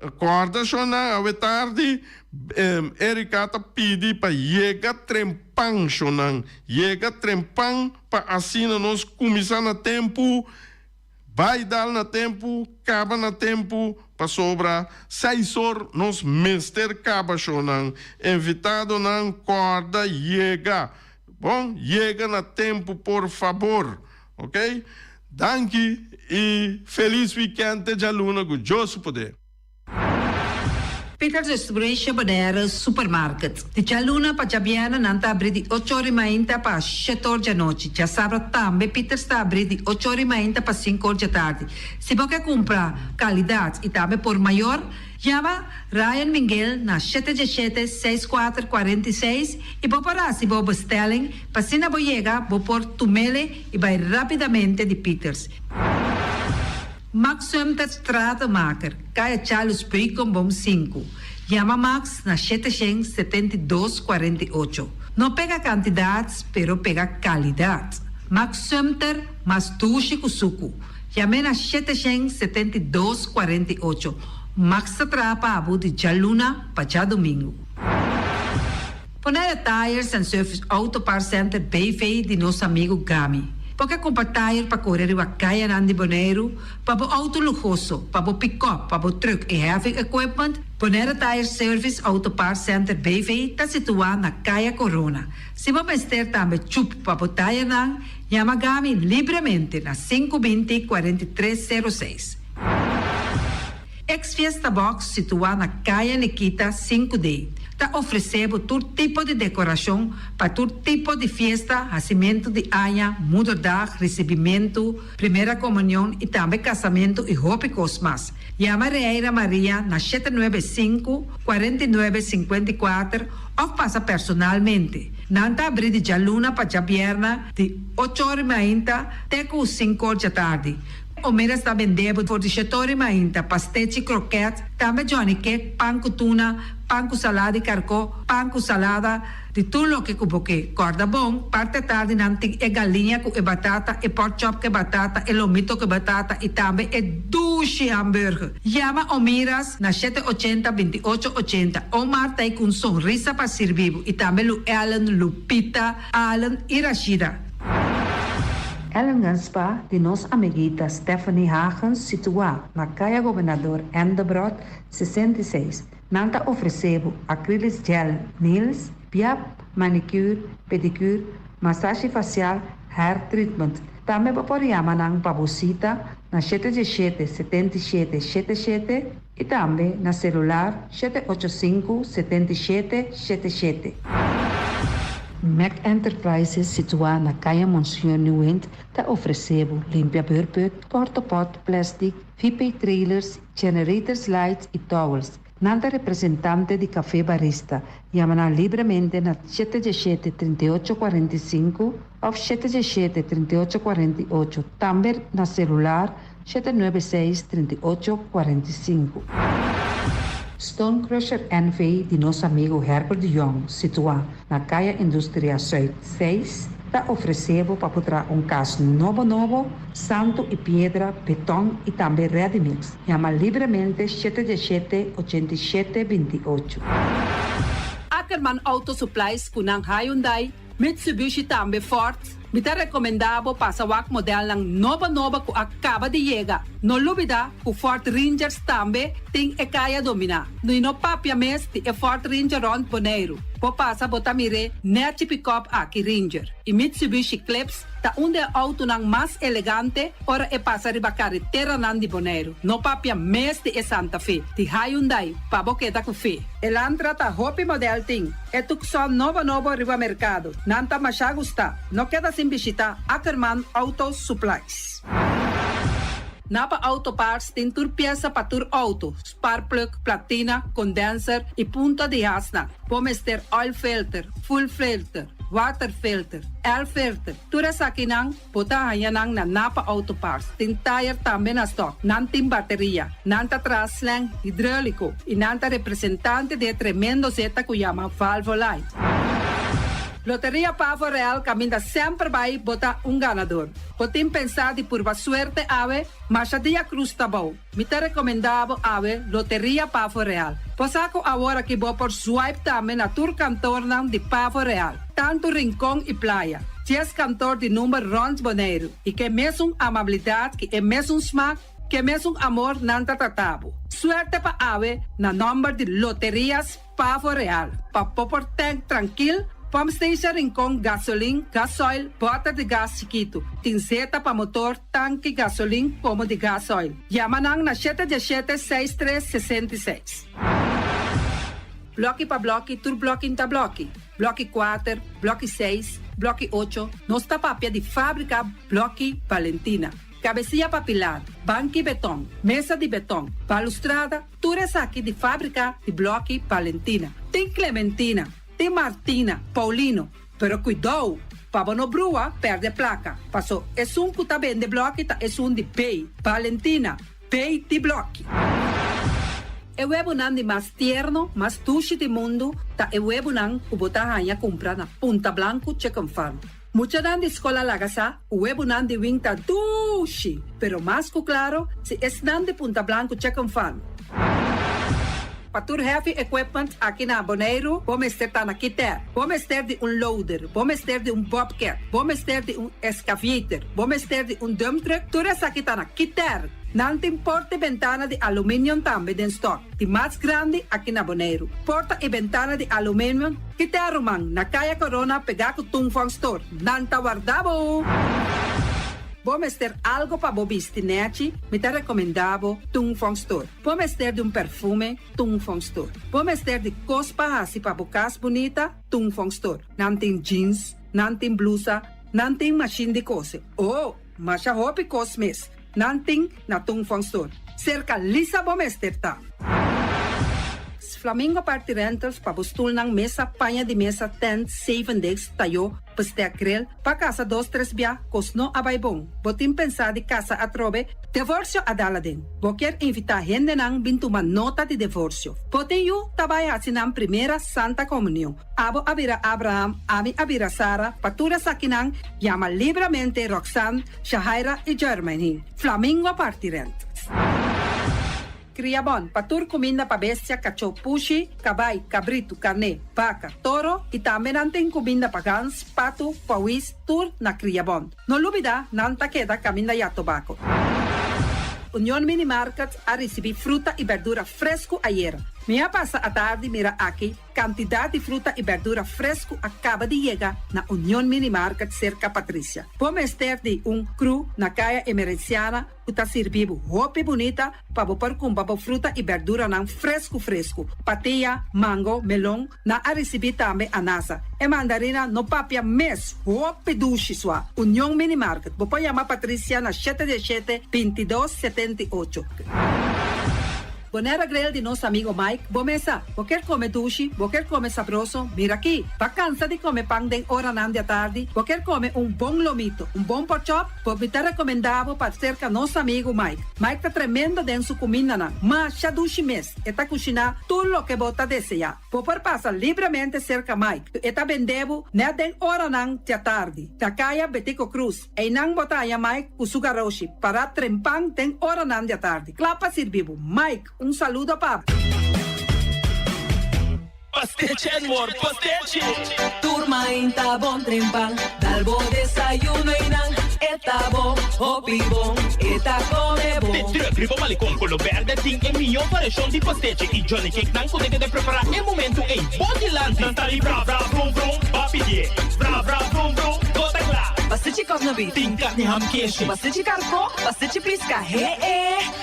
S1: Acorda, Shona, à tarde, Erika tá pedi para chegar trempang, Shona. Chega trempang para assim nós começar no tempo, vai dar no tempo, acaba no tempo, para sobra 6 horas, nós mestre acaba, Shona. Invitado não corda, chega. Bom, chega no tempo, por favor, ok? Danke e feliz weekend de aluna com Josu poder.
S3: Peter's Restoration Bodera Supermarket. De Chaluna para Jabiana nanta abri di 8h30 para 7h da noite. Já sabe também Peter's está abri di 8h30 para 5h da tarde. Se você comprar qualidade e também por maior, chama Ryan Miguel na 717-6446 e vou parar se vou bestelling, para se não chega, vou pôr tumele e vai rapidamente de Peter's. Max Sumter Stratenmaker, Kaya Charles Precom Bom 5. Chama Max na 772-48. Não pega quantidades, pero pega qualidade. Max Sumter, mas tushi kusuku. Chame na 772-48. Max Atrapa Abu de Jaluna, para domingo. Ponera Tires and Service Auto Parts Center Bayfay de nosso amigo Gami. Porque comprar tire para correr o Caia Nandi Boneiro, para o auto luxuoso, para o pick-up, para o truck e heavy equipment, Ponera Tire Service Auto Parts Center BV está situado na Caia Corona. Se você ter também chup para o tire nan, chama Gami livremente na 520-4306. Ex-Fiesta Box situado na Caia Nikita 5D. Tá oferecendo todo tipo de decoração para todo tipo de festa, nascimento de anha, mudança, recebimento, primeira comunhão e também casamento e roupas mais. Llama Reira Maria na 795-4954 ou passa personalmente. Nanta abrir de jaluna para jabierna de 8h30 até 5h da tarde. O mês está vendendo por 17h30 pastéis e croquetes, também Johnny Cake, pão com tuna, pão com salada e carcó, pão com salada, de tudo o que cuboque. Corda bom, parte tarde nanti é galinha com batata, e pork chop com batata, e lomito com batata, e também é duche hambúrguer. Llama o Miras na 780-2880. O Marta aí com sonrisa para servir, e também o Ellen, Lupita, Alan e Rashida. Ellen Ganspa, de nossa amiguita Stephanie Hagens, situada na Caia Governador Endebrot 66. Nanta ofereceu acrylic gel nails, piap, manicure, pedicure, massagem facial, hair treatment. Também pode chamar ng pabusita na 77-77-77 e também na celular 785-7777. Mac Enterprises, situada na Caia Monsieur Nieuwend, está oferecendo limpia beurput, porta-pot, plastic, VP trailers, generators lights e towels. Nanta representante de Café Barista, llama livremente na 717-3845 ou 717-3848, também na celular 796-3845. Stone Crusher NV de nosso amigo Herbert de Jong, situado na Caia Indústria Zuid 6, está oferecendo para botar caso novo, santo e pedra, betão e também ready-mix. Chama livremente 717-8728.
S4: Ackerman Auto Supplies kunang Hyundai, Mitsubishi também Ford. Me está recomendado passar o modelo ng nova que acaba de chegar. No lubida, o Ford Rangers também tem e kaya dominar. No papia mes, o Ford Ranger Rond Bonaire. Po passa botamire net pick-up aqui Ranger. E Mitsubishi Eclipse, ta onde auto ng mais elegante, ora e passa riba carretera nan di Bonaire. No papia mes de Santa Fe. Di Hyundai, pa boqueta com fe. Elantra ta hopi model ting. E tukson novo riba mercado. Nanta masya gusta. No queda sin visita Ackerman Auto Supplies. Napa Auto Parts tem tur pieza para tur auto, spark plug, platina, condenser e punta de hasna. Pommes ter oil filter, full filter, water filter, air filter. Tura sa kinang, puta hayanang na Napa Auto Parts. Tem tire também na stock, nantim bateria, nanta traslang hidráulico e nanta representante de tremendo zeta que chama Valvoline. Loteria Pavo Real caminha sempre vai botar ganador. Podem pensar de pura suerte ave, mas a dia cruz tá bom. Me te recomendava ave Loteria Pavo Real. Posaco agora que vou por swipe também na tour cantor de Pavo Real. Tanto Rincón e Playa. 10 cantor de número Rond Bonaire. E que mesmo amabilidade, que é mesmo smack, que mesmo amor nanta tratabo. Suerte pa ave na número de Loterias Pavo Real. Pa popor tank tranquilo. Pump station Rincón, gasolina, gasoil, bota de gás chiquito. Tinzeta para motor, tanque, gasolina, como de gasoil. Yamanang na 717-6366. Bloque para bloque, tur bloque inta bloque. Bloque 4, bloque 6, bloque 8. Nossa papia de fábrica, bloque Valentina. Cabecilla papilar, banco e betão, mesa de betão, balustrada, tudo isso aqui de fábrica de bloque Valentina. Tem Clementina. Tem Martina, Paulino, pero cuidado, para não brua, perde placa. Passou, é que tá bem de bloco, tá é de pay. Valentina, pay de bloco. É o webunang de mais tierno, mais tushi do mundo, tá é o webunang que botar a comprar na Punta Blanco Chicken Farm. Mucha dan de escola lagasa, o webunang de wing tá tushi, pero mais que claro, se é de Punta Blanco Chicken Farm. Patur heavy equipment aqui na Bonaire, vamos ter na Kiter, vamos ter de loader, vamos ter de bobcat, vamos ter de excavator, vamos ter de dump truck, tudo isso aqui tá na Kiter. Não tem porta e ventana de alumínio também em stock, de mais grande aqui na Bonaire. Porta e ventana de alumínio, Kiter man, na Caia Corona, pegar com Tungfang Store, não tá guardado. Bom ter algo para bobistinechi, me te recomendavo Tung Fong Store. Bom ter de perfume, Tung Fong Store. Bom ter de cospa hasi para bocas bonita, Tung Fong Store. Nanting jeans, nanting blusa, nanting machine de cose. Oh, masha hopi cosmes. Nanting na Tung Fong Store. Cerca Lisa bom ta. Flamingo Party Rentals pabustul ng mesa, panha de mesa, tent, 7 days, tayo, pastea grill, pa casa 2-3 bia, kosno abay bong. Botin pensa di casa atrobe, divorcio adala din. Boker invita gente nang bintuman nota di divorcio. Botin yu tabay hasinang primera Santa Comunión. Abo abira Abraham, ami abira Sara, patura sa kinang, llama libremente Roxanne, Shahaira y Germany. Flamingo Party Rentals. Criabon, patur comida pa bestia, cacho, pushi, cabay, cabrito, carne, vaca, toro, y también anten comida pa gans, pato, pawis, tur na Criabon. No lubida, nanta queda camina ya tobacco. Unión Mini Market a recibir fruta y verdura fresco ayer. Minha passa a tarde mira aqui, quantidade de fruta e verdura fresco acaba de chegar na União Mini Market cerca Patrícia. Vamos ter de cru na caia emergenciana, que está servindo roupa bonita para pôr com fruta e verdura não fresco. Patia, mango, melão, na a receber também anasa. E mandarina no papia mês, roupa duche sua. União Mini Market. Vou chamar Patrícia na 717-2278. Bonera grill de nosso amigo Mike. Bomesa, vou quer comer duche, vou quer comer sabroso. Mira aqui, tá cansa de comer pão de hora não de tarde. Vou quer comer bom lomito, bom pork chop. Vou me recomendável para cerca nosso amigo Mike. Mike tá tremendo dentro sua comida na. Mas já duche mês, eta cozinhar tudo o que bota desejar. Vou por passar livremente cerca Mike. Eta vendebo na de hora não de tarde. Da caia Betico Cruz. E não botaia Mike o sugaroshi para trempang de hora não de tarde. Clapa servivo. Mike, saludo, papá.
S5: Pastiche, amor, pastiche.
S6: Turma inta bon trempang, dalbo desayuno inang, eta bon, hopi bon, eta come bon.
S5: Te truc, malicom, con lo verde, ting e mio parecchio di pastiche. I Johnny Cake nan ko de preparar e momento e body land. Nantali bra bra brum brum, papi die. Bra bra brum brum, gota klar.
S6: Pastiche kovnobi,
S5: Ting kat ni ham keshi.
S6: pastiche carco, pastiche pliska,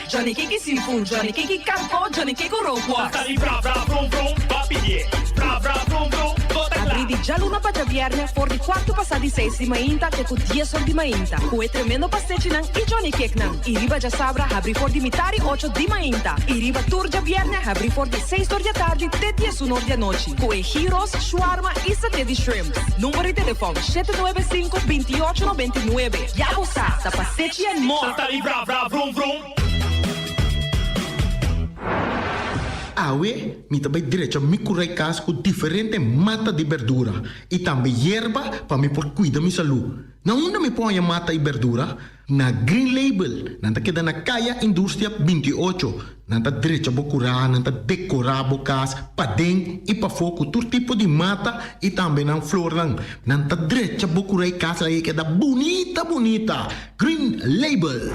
S6: Johnny Cake seafood, Johnny Cake carco, Johnny Cake roquas.
S5: Nantali bra bra brum brum, papi die. Bra bra brum brum, gota klar.
S6: Abri di già luna pa già viernes, for di quarto passati 6 di mainta, te con 10 ore di mainta. Kue tremendo pastiche nan, i Johnny Cake nan. I riba già sabra, abri for di mitari 8 di mainta. I riba tour già viernes, abri for di 6 ore di tardi, te 10 ore di noci. Kue gyros, shawarma e satè di shrimp. Numero di telefono 795-2899. Ya usa, sa pastiche and more.
S5: Nantali bra bra brum brum.
S7: Awe, mi também direito a me curar casco diferente mata de verdura e também erva para me por cuidar da minha saúde. Na onde me põe a mata e verdura? Na Green Label, nanta queda na Caia Indústria 28. Nanta direito a curar, nanta decorar a casa, para dentro e para fogo, todo tipo de mata e também na flor. Nanta direito a curar a casa e queda bonita. Green Label.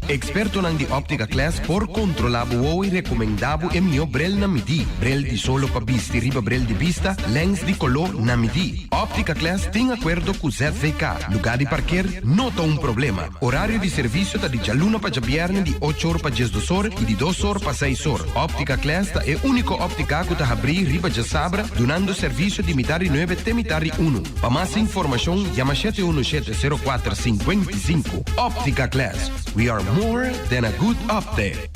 S8: Experto nang di Optica Class por controlabo o recomendabo e mio brel na midi. Brel di solo pa bisti riba brel di vista, lens di color na midi. Optica Class tem acordo com ZVK. Lugar de parquear, nota um problema. Horário de serviço tá de jaluna pa jabierne di 8 horas pa 12 horas e di 2 horas pa 6 horas. Optica Class tá é único óptica que tá abrir riba de sabra, donando serviço de mitari 9 te mitari 1. Pa mais informação, llama 717-0455. Optica Class. We are more than a good update.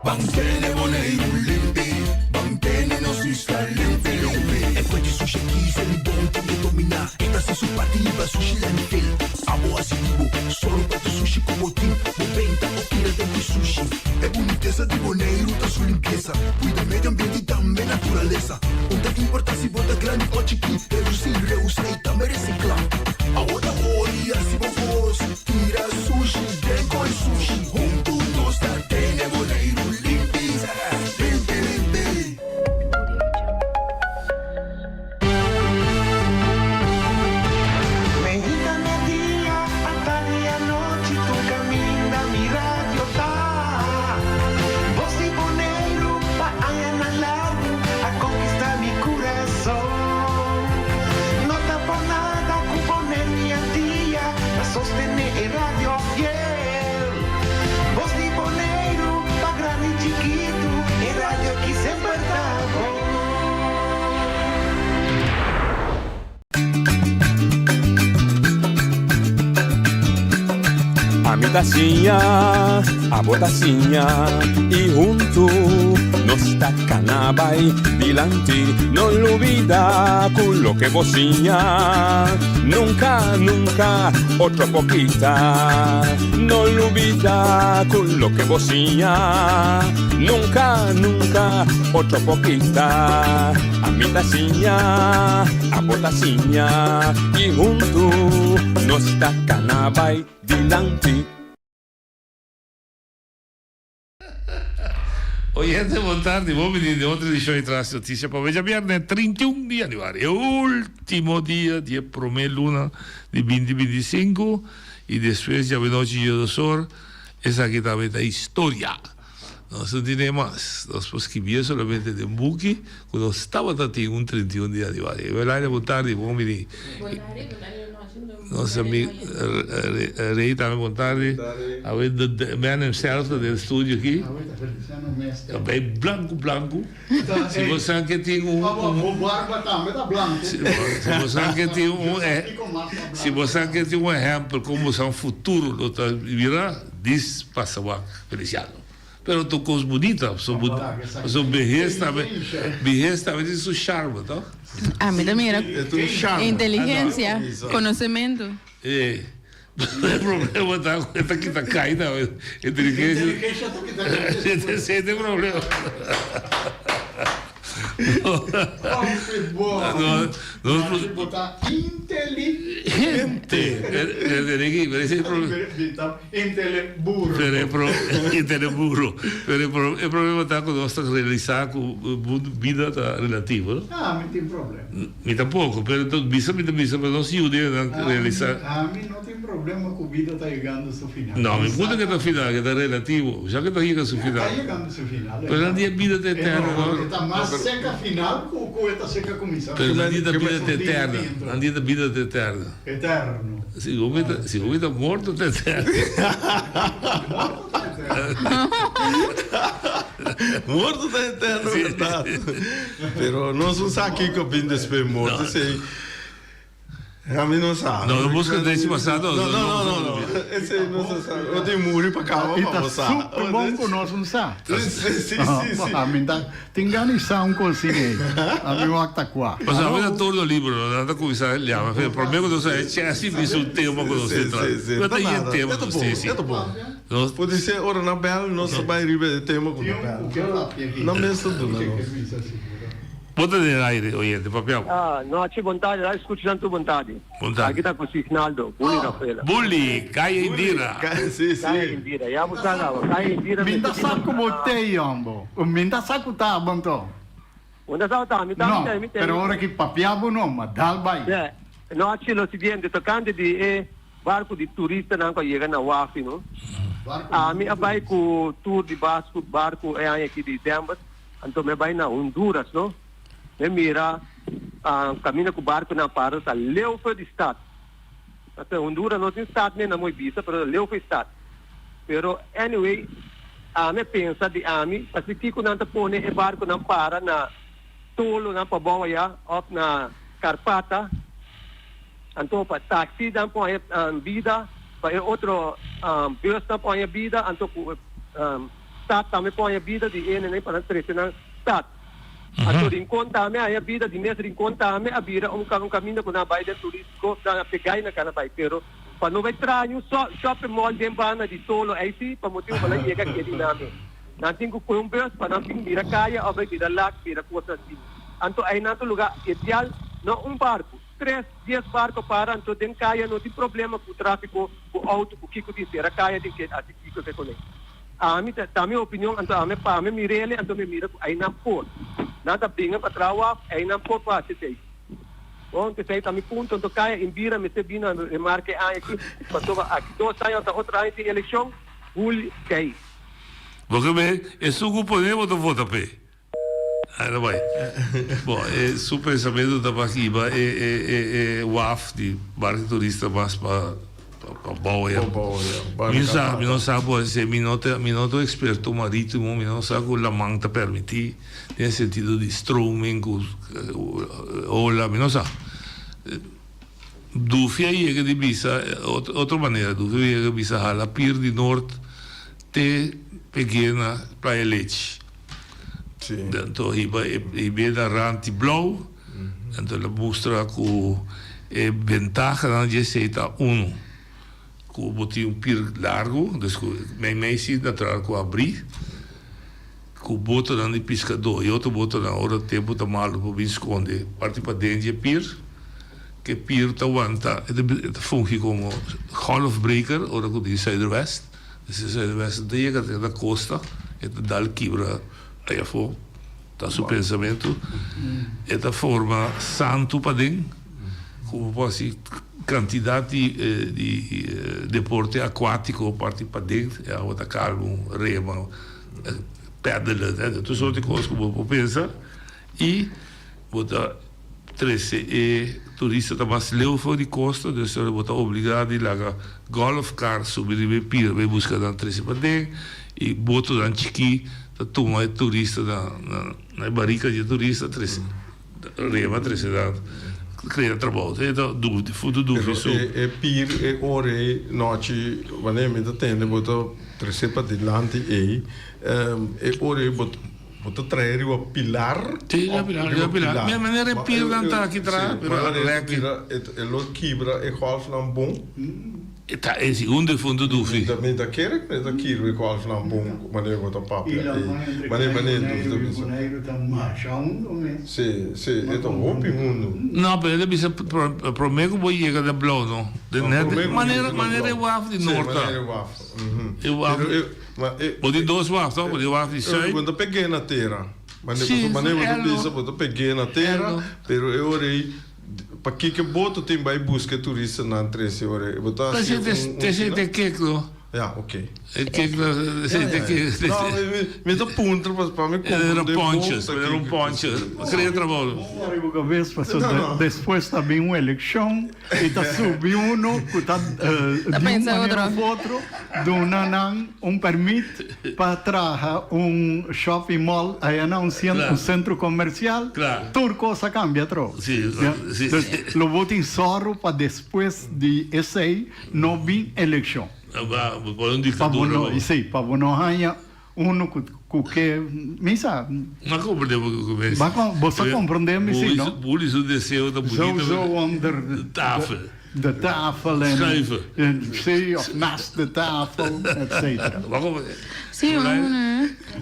S9: Bangkene Boneiro limpi, Bangkene no sista limpi limpi. E poi di sushi chi se li bon che domina. Esta se su partiva sushi lentil. Amo asivo, solo per sushi como team. Moventa o tira de sushi. É boniteza de Boneiro tá sua limpeza. Cuida medio ambiente e também natureza. Onde importa se bota grande ou chiqui. Reduzir, reusar e também reciclar. Agora olha se vos tira sushi, deco e sushi. Junto nós da Tene Boneiro limpi, limpi, limpi.
S10: Medita dia, a tarde e a noite, tu caminha mi radio tá. Voz de Boneiro, pa na largo, a conquistar mi coração. Não tá por nada com Boneiro minha dia, a sostener a radio fiel. Voz de Boneiro, pa grande e chiquito, a radio que sempre tá bom.
S11: A mitacinha, a botacinha e junto nos tacanabay dilante, no olvida con lo que vocinha. Nunca, nunca, otro poquita, no olvida con lo que vocinha. Nunca, nunca, otro poquita. A mitacinha, a botacinha e junto nos tacanabay dilante.
S12: Oyente, boa tarde. Vamos de outra edição de Traz Notícia para hoje. Viernes 31 de januário. É o último dia de primeira luna de 2025. E depois, já noite de Sol, essa aqui também é a história. Nós não temos mais. Nós escrevemos solamente de um buque, quando estava até um 31 de januário. Boa tarde, vamos de. Nosso amigo Rei também, boa tarde. A ver, o man himself do estúdio aqui. É bem branco. Se você quer ter
S7: O barba também tá branco.
S12: Se você quer ter se você quer ter exemplo como são futuro do virá, diz passa o Feliciano. Pero tu coisa bonita, sou beleza também diz o charme, tá?
S13: A mí también era inteligencia, conocimiento.
S12: O problema está com esta que está caída, inteligência. Esse é o problema.
S7: Não botar inteligente.
S12: Inteligente. O problema está com nós realizar com vida relativa, não?
S7: Ah, não tem problema.
S12: Me tampouco, mas não se ajuda a realizar.
S7: A mim não tem problema com a vida está chegando ao seu final.
S12: Não, me importa que está final, que está relativo, já que está chegando ao seu final.
S7: Está chegando ao seu final.
S12: Mas não é vida eterna, não?
S7: Está mais seca final com esta seca comissão.
S12: Mas não é vida eterna. Não é vida eterna.
S7: Eterno.
S12: Se o vida morto, está eterno.
S1: Morto está eterno, verdade. Pero nós não sabemos aqui que eu vim desse morto. A mim não sabe.
S12: Não, busca desse passado.
S1: Não. Esse aí não sabe. Eu tenho muro para cá,
S7: vamos saber. Super bom que nós não sabemos. Sim. A mim tem ganição com esse aí. A mim vai estar qua.
S12: Mas a vida todo o livro, não dá conversar ele. O problema que você é assim isso o tema que você traz. Não tem tema que você sim.
S1: Pode ser hora na bela, nós vai river tema com a bela. Não mesmo tudo.
S12: Bota no aire, oyente, papel.
S14: Noite, vontade, lá escutando vontade. Aqui está com o Signaldo, Bully Rafaela.
S12: Bully, Caia Indira.
S14: Caia Indira, já você sabe, Caia Indira.
S7: Minta saco botei, ambo. Minta saco tá, banto.
S14: Minta saco tá,
S7: não, pero ora que papiabo não, mas dal vai.
S14: Noite, lo seguinte, tocante de barco de turista não que chega na Wafi, não? A minha vai com tour de barco é aqui de Denver, então me vai na Honduras, não? Me mira, caminha com o barco na para, tá leu foi de estado. Até Honduras não tem estado nem na Moibisa, mas leu foi estado. Pero anyway, a me pensa de ami, assim que quando anda pone o barco na para na tolo na pabawa op na Carpata, então para taxi dan põe vida, para outro bus dan põe vida, então stad também põe a vida de ele nem para três na stad. Então rincon também a vida de nesse rincon também a vida caminho com a baía turístico na pegar na cana baía, pero para não vai trazer shopping mall de embana de tolo aí sim para motivo para chega aqui dinâmico. Nanti ko kumpres para nanti mira kaya ou vai tirar lá mira coisa assim. Então aí nato lugar ideal não barco. 3-10 barcos para, então tem kaya não tem problema com o tráfego, com o auto, com o que dizer, a kaya tem que assim que com ele. A mim tá minha opinião, então a mim para mim mirele, então me mira aí na port. Nada binga para trawa, aí na port para se ontem sei também ponto, então kaya imbira me se bina remarque aqui, passou aqui 2 anos da outra ano de eleição, hul kay.
S12: Porque bem, é suco podemos votar pe. Não vai. Bom, o pensamento da Baquiba é WAF de barco turista mais para Bauer. Não sabe se minuto experto marítimo, não sabe o lamang te permitir, no sentido de stroming, ola, não sabe. Dufia chega de bisa, outra maneira, Dufia chega de bisa a Pier de Norte, te pequena Praia Leite. Então, ele da Ranti Blau, então ele mostra que a vantagem de aceita que botar pier largo, mas se natural que abrir, que o boto de pescador e outro boto na hora tempo da malo para esconder, parte para dentro do pier, que pier tá aguenta, funciona como half breaker, ora que diz Zuidwest, esse Zuidwest chega até da costa, e dá o quebra aí fora, tá seu pensamento, esta forma santo para dentro, como pode quantidade de deporte aquático parte para dentro, a outra calmo, rema, pedala, tudo isso de coisas que você pensa, e botar 13 turista também se leva fora de costa, então você botar obrigado a ir lá golf car subir e pier, vai buscar dan 13 para dentro, e botar dan chiqui toma turista na barrica de turista 13 rema 13 crea trabalho então dúvida isso
S1: é pier é hora noite quando tem botar 13 para delante é hora botar trair o pilar
S12: minha maneira é pier não tá aqui atrás
S1: é lo quebra é golf não bom
S12: é segundo fundo do fim
S1: também da querer da quebra é golf não bom maneira botar papo se é tão open mundo
S12: não mas ele bisa promego vou chegar da blau não maneira é waf de norte é waf pode dois waf não pode waf de sul
S1: quando peguei na terra maneira bisa quando peguei na terra pero eu orei para que boto tem vai buscar turista na 13 horas botar
S12: assim tem que
S1: ok
S12: que
S1: não me dá ponto para me
S12: era um poncho queria trabalho
S15: uma vez passou depois também uma eleição e tá subiu que tá de outro do permite para trazer shopping mall aí na centro comercial tudo coisa cambia troco lo votem só para depois de esse não vir eleição para não hanya que misa
S12: não compreendemos
S15: você compreende sim não
S12: bullies o desceu da bonita tafel
S15: de tafel naast de tafel etc.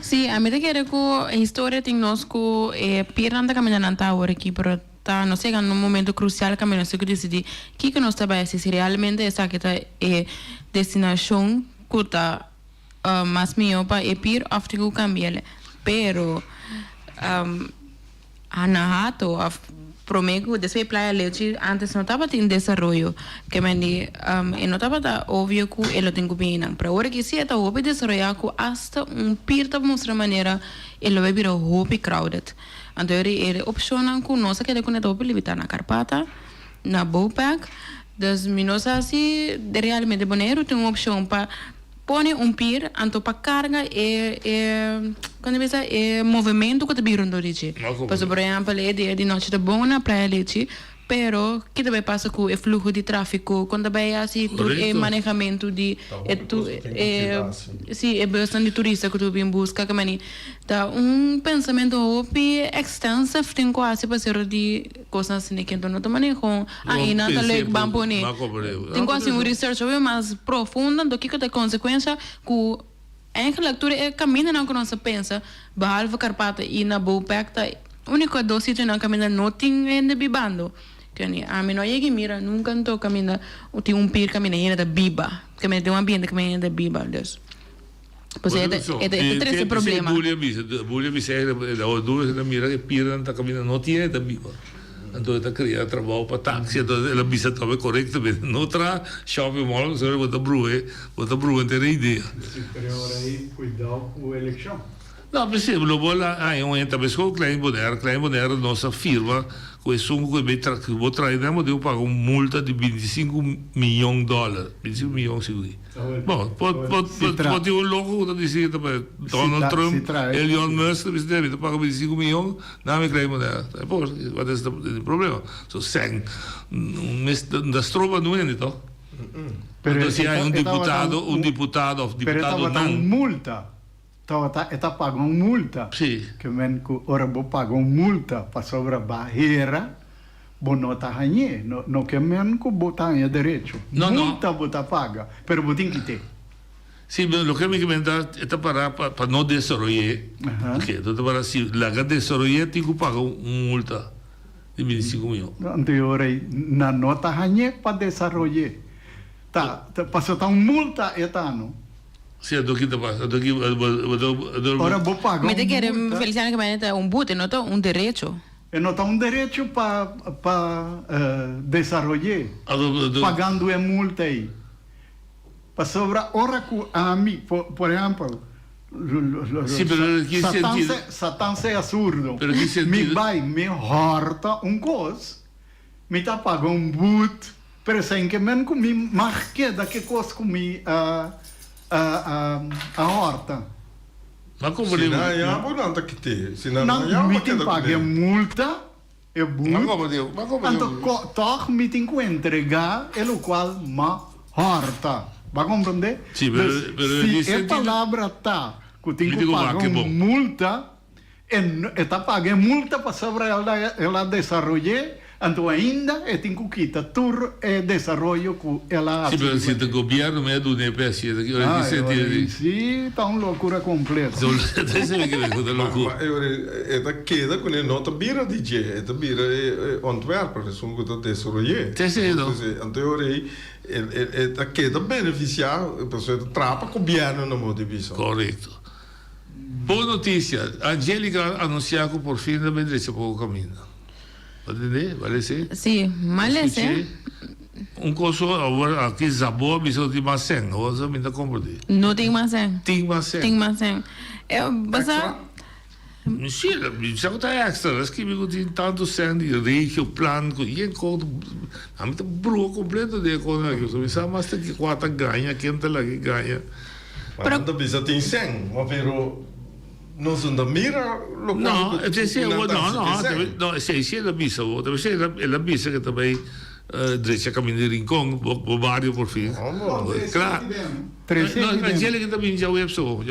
S13: Sim, a mim te quero que a história tem nós que piranda caminhando na hora aqui para tá não chega num momento crucial que nós temos que decidir que nós trabalhamos se realmente essa que tá destinação que tá mais melhor para pir after que cambiar pero anahato promego después playa leche antes no estaba en desarrollo que me di no estaba obvio que él lo tengo bien pero ahora que sí está obvio desarrollado hasta pir de mostrar manera él lo ve pero hobby crowded entonces era opción que no se quede con el doble limitar na Carpata na Bowpack dus menos así de realmente bonero tem uma opção para pone pier anto para carga quando pensa movimento que te viram do dice por exemplo de noite de bom na praia leite Pero que também passa com o fluxo de tráfego, quando também assim tudo é manejamento de sim, é bastante turista que tu vem buscar que mani tá pensamento hopi extenso tem quase para ser de coisas assim que não manejo aí não tá legal bampone tem quase research mais profunda do que a consequência que a leitura é caminho não que nós pensa behalve Carpata e na boa pacta única dosis de não caminhar não tem ainda bibando que a mim não é que mira nunca estou caminhando tem pir caminhando da biba que me tem ambiente caminhando da biba dus pois é esse problema
S12: bulha bisa da duas na mira que pir não está caminhando não tinha da biba então está criando trabalho para táxi então ela bisa também correto bem não tra shopping mall só bota brua inteira ideia
S15: superior aí cuidado com a eleição.
S12: Não, por exemplo, talvez com o Klein Bonero, nossa firma, com esse que vou trazer, eu pago uma multa de $25 milhões. 25 milhões, seguro. Bom, pode ter louco que dizer também, Donald Trump, Elon Musk, eu pago 25 milhões, não me Klein Bonero. Depois, qual é o problema? So, sem, das tropas não é, então? Então, se há um deputado
S15: não. Multa. Está pagando multa.
S12: Sim.
S15: Que men que ora vou pagar multa para sobre a barreira, vou não tá ganhar. Não que men que botar em direito. Multa botar paga, pero botin que ter.
S12: Sim, mas o que me comenta é para não desenvolver. Porque então para se larga desenvolver tem que pagar multa de 25 milhões.
S15: Anterior na nota ganhar para desenvolver. Tá, passou tá multa etano.
S12: Sim, do que passa, do que
S15: ora vou pagar.
S13: Me te quer Feliciano que me tá boot, não tá direito.
S15: Não tá direito para desenvolver. Pagando a multa aí. Para sobre hora que a mim, por exemplo,
S12: sim, pero que sentido?
S15: Satan é absurdo.
S12: Pero que sentido?
S15: Me vai, me horta coisa, me tá pagando boot, pero sem que men comi marque da que coisa comi a horta.
S12: Mas como
S1: ele não está que ter, senão não
S15: me tem pagar multa é boot.
S12: Mas como
S15: então toch me tem que entregar o qual ma horta. Vai compreender?
S12: Sim,
S15: se a palavra tá que tem que pagar multa está pagando multa para sobre ela desenvolver. Então ainda tem que quitar todo o desenvolvimento que ela
S12: faz. Sim, mas se o governo me dá NPS,
S15: sim, está uma loucura completa.
S1: Esta queda com a nota bira DJ, esta bira Antwerpen, som que está desenvolver. Então esta queda beneficiar, a pessoa trapa com o governo na motivação.
S12: Correto. Boa notícia, a Angélica anunciou que por fim da medreça para o caminho. Pode entender? Vale ser?
S13: Sim, vale ser.
S12: Coisa aqui Zabó, me sou de Macen, ou me dá compreender.
S13: Não tem Macen.
S12: Tem Macen.
S13: Tem Macen. É, basta.
S12: Mentira, me sabe que tá extra, mas que me tem tanto sangue, regio, plano, e encontro, a mim tá brua completo de economia, que me sabe mais que quatro ganha, quem tá lá que ganha.
S1: Mas não precisa ter sangue, mas não são da mira local.
S12: Não, se é da bisa, deve ser a bisa que também direita caminho de Rincón, o barrio por fim. Claro. A Angélica também já é pessoa.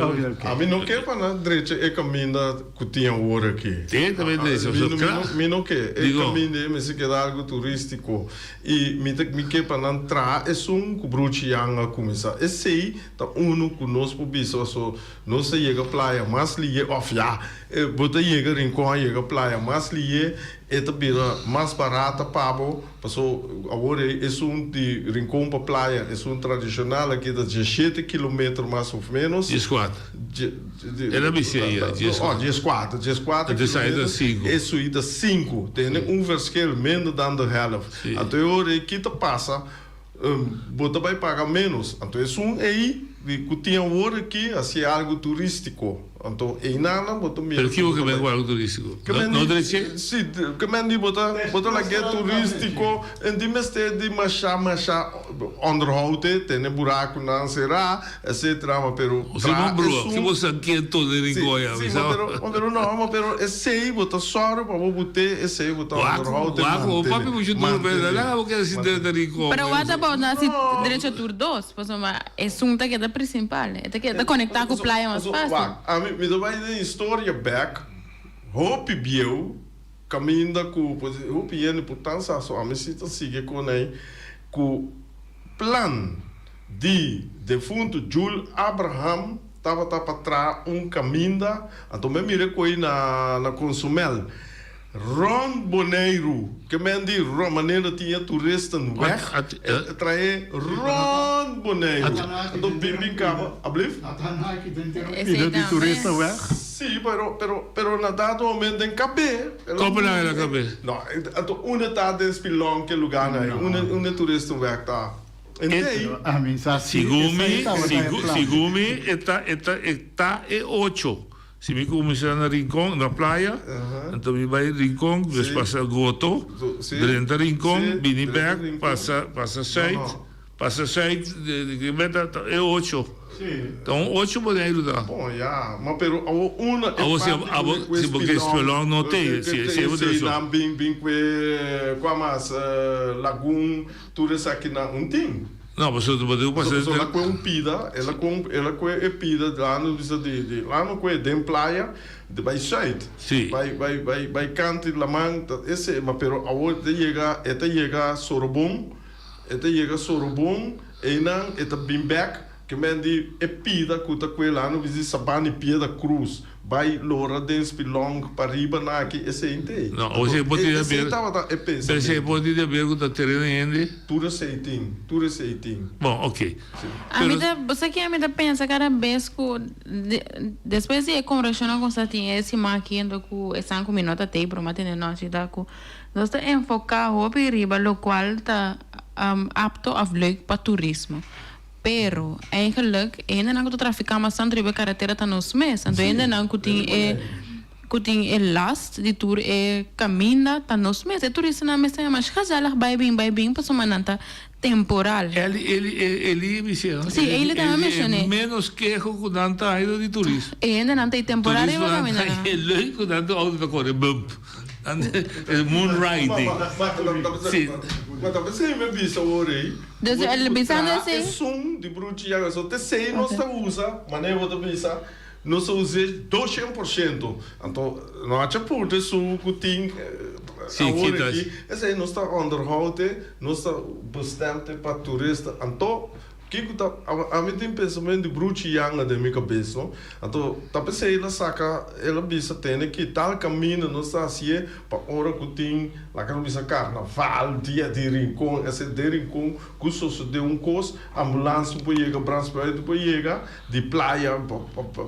S1: A mim não quer para a direita é caminho que tinha hora aqui.
S12: Tem também direita,
S1: claro. Mim não quer, é caminho de se quer algo turístico e me quer para entrar é só que bruxianga começar. Esse aí tá que nós por bisa só nós chega praia mais liga off já. Bota chega Rincón chega praia mais liga esta bira mais barata pago passou agora é de Rincón para praia é tradicional aqui da 17 km mais ou menos.
S12: 14. Era biceia.
S1: 14.
S12: De saída 5.
S1: É saída 5. Tem verschil menos dan de helft. Até agora aqui passa bota vai pagar menos. Então é aí que tinha hora aqui, assim, algo turístico. Então, em nada, botou
S12: Pero que o que vem algo turístico? Não direito?
S1: Sim, que me diz botar lá que é turístico, e de mestre de machá onderhouden, tem buraco não será, etc. Pero
S12: você não brua, que você aqui todo de Goiás,
S1: sim, pero não, pero esse botar só para botar esse botar onderhouden.
S12: O papi me ajudou lá, porque assim de rico.
S13: Pero what about nasi direito tour 2, pues uma é sunta que é da principal, é que é conectar com praia mais fácil.
S1: Me dá uma história back. Hope bieu caminha com, hope é importância só a mesita sigue com aí com plan de defunto Jules Abraham estava para trás caminho, então me mire com aí na Consumel. Ron Boneiro, que me diz, maneira tinha turista no weg, trae Ron Boneiro. Então, bim cava, ablif?
S15: Filho de turista weg?
S1: Sim, pero na dado momento em Cabé.
S12: Como não era Cabé?
S1: Não, então, uma tá desse pilão que lugar aí, uma turista weg tá.
S12: Sigumi, está é 8. Se me começar na Rincón, na praia, então me vai Rincón, depois passa Goto, dentro Rincón, Biniberg, passa Seit, é 8. Então, 8 boneiros dá.
S1: Bom, já, mas pero uma
S12: se porque espelão não tem, se você
S1: só. Bem com a massa Lagoon, tudo isso aqui não tem.
S12: Não, mas eu vou fazer.
S1: Ela com pida, ela com pida lá no lá no de praia, de vai site.
S12: Sim.
S1: Vai canto la manta, esse, mas pero agora chega Sorobon, e não Bimbeck, que me di pida cuta lá no visi Sabani Pieda Cruz. Vai lora dens pilong pariba na aqui esse inte.
S12: Não, hoje pode ver. Você pode ver o da terreno ainda.
S1: Tudo aceitinho.
S12: Bom, ok.
S13: A mim você que a mim pensa cada vez que depois de conversar com você tinha esse maquiando com essa 5 minutos até para manter nós da com nós está enfocar o riba lo qual tá apto a leuk para turismo. Pero eigenlijk ainda não que traficar mas sempre a carretera tá nos meses então ainda não que tem last de tour caminha tá nos meses turista na mesa mas casal vai bem para uma nanta temporal
S12: ele me chama
S13: sim ele tá mencionando
S12: menos que o nanta ainda de turista
S13: ainda não tem temporário vai caminhar
S12: ele que nanta auto para correr bump moon riding sim
S1: mas talvez você me visse hoje
S13: ele pensando assim
S1: som de brutia só te sei não se usa maneira outra pensa não se usa 200% então não há por isso que tem agora aqui esse aí não está onderhouden não está bastante para turista então que a mim tem pensamento de brutia de minha cabeça então talvez ela saca ela bisa tem que tal caminho não está assim para hora que tem lá que não bisa carnaval dia de Rincón esse de Rincón custo de coisa ambulância para chegar transporte para chegar de praia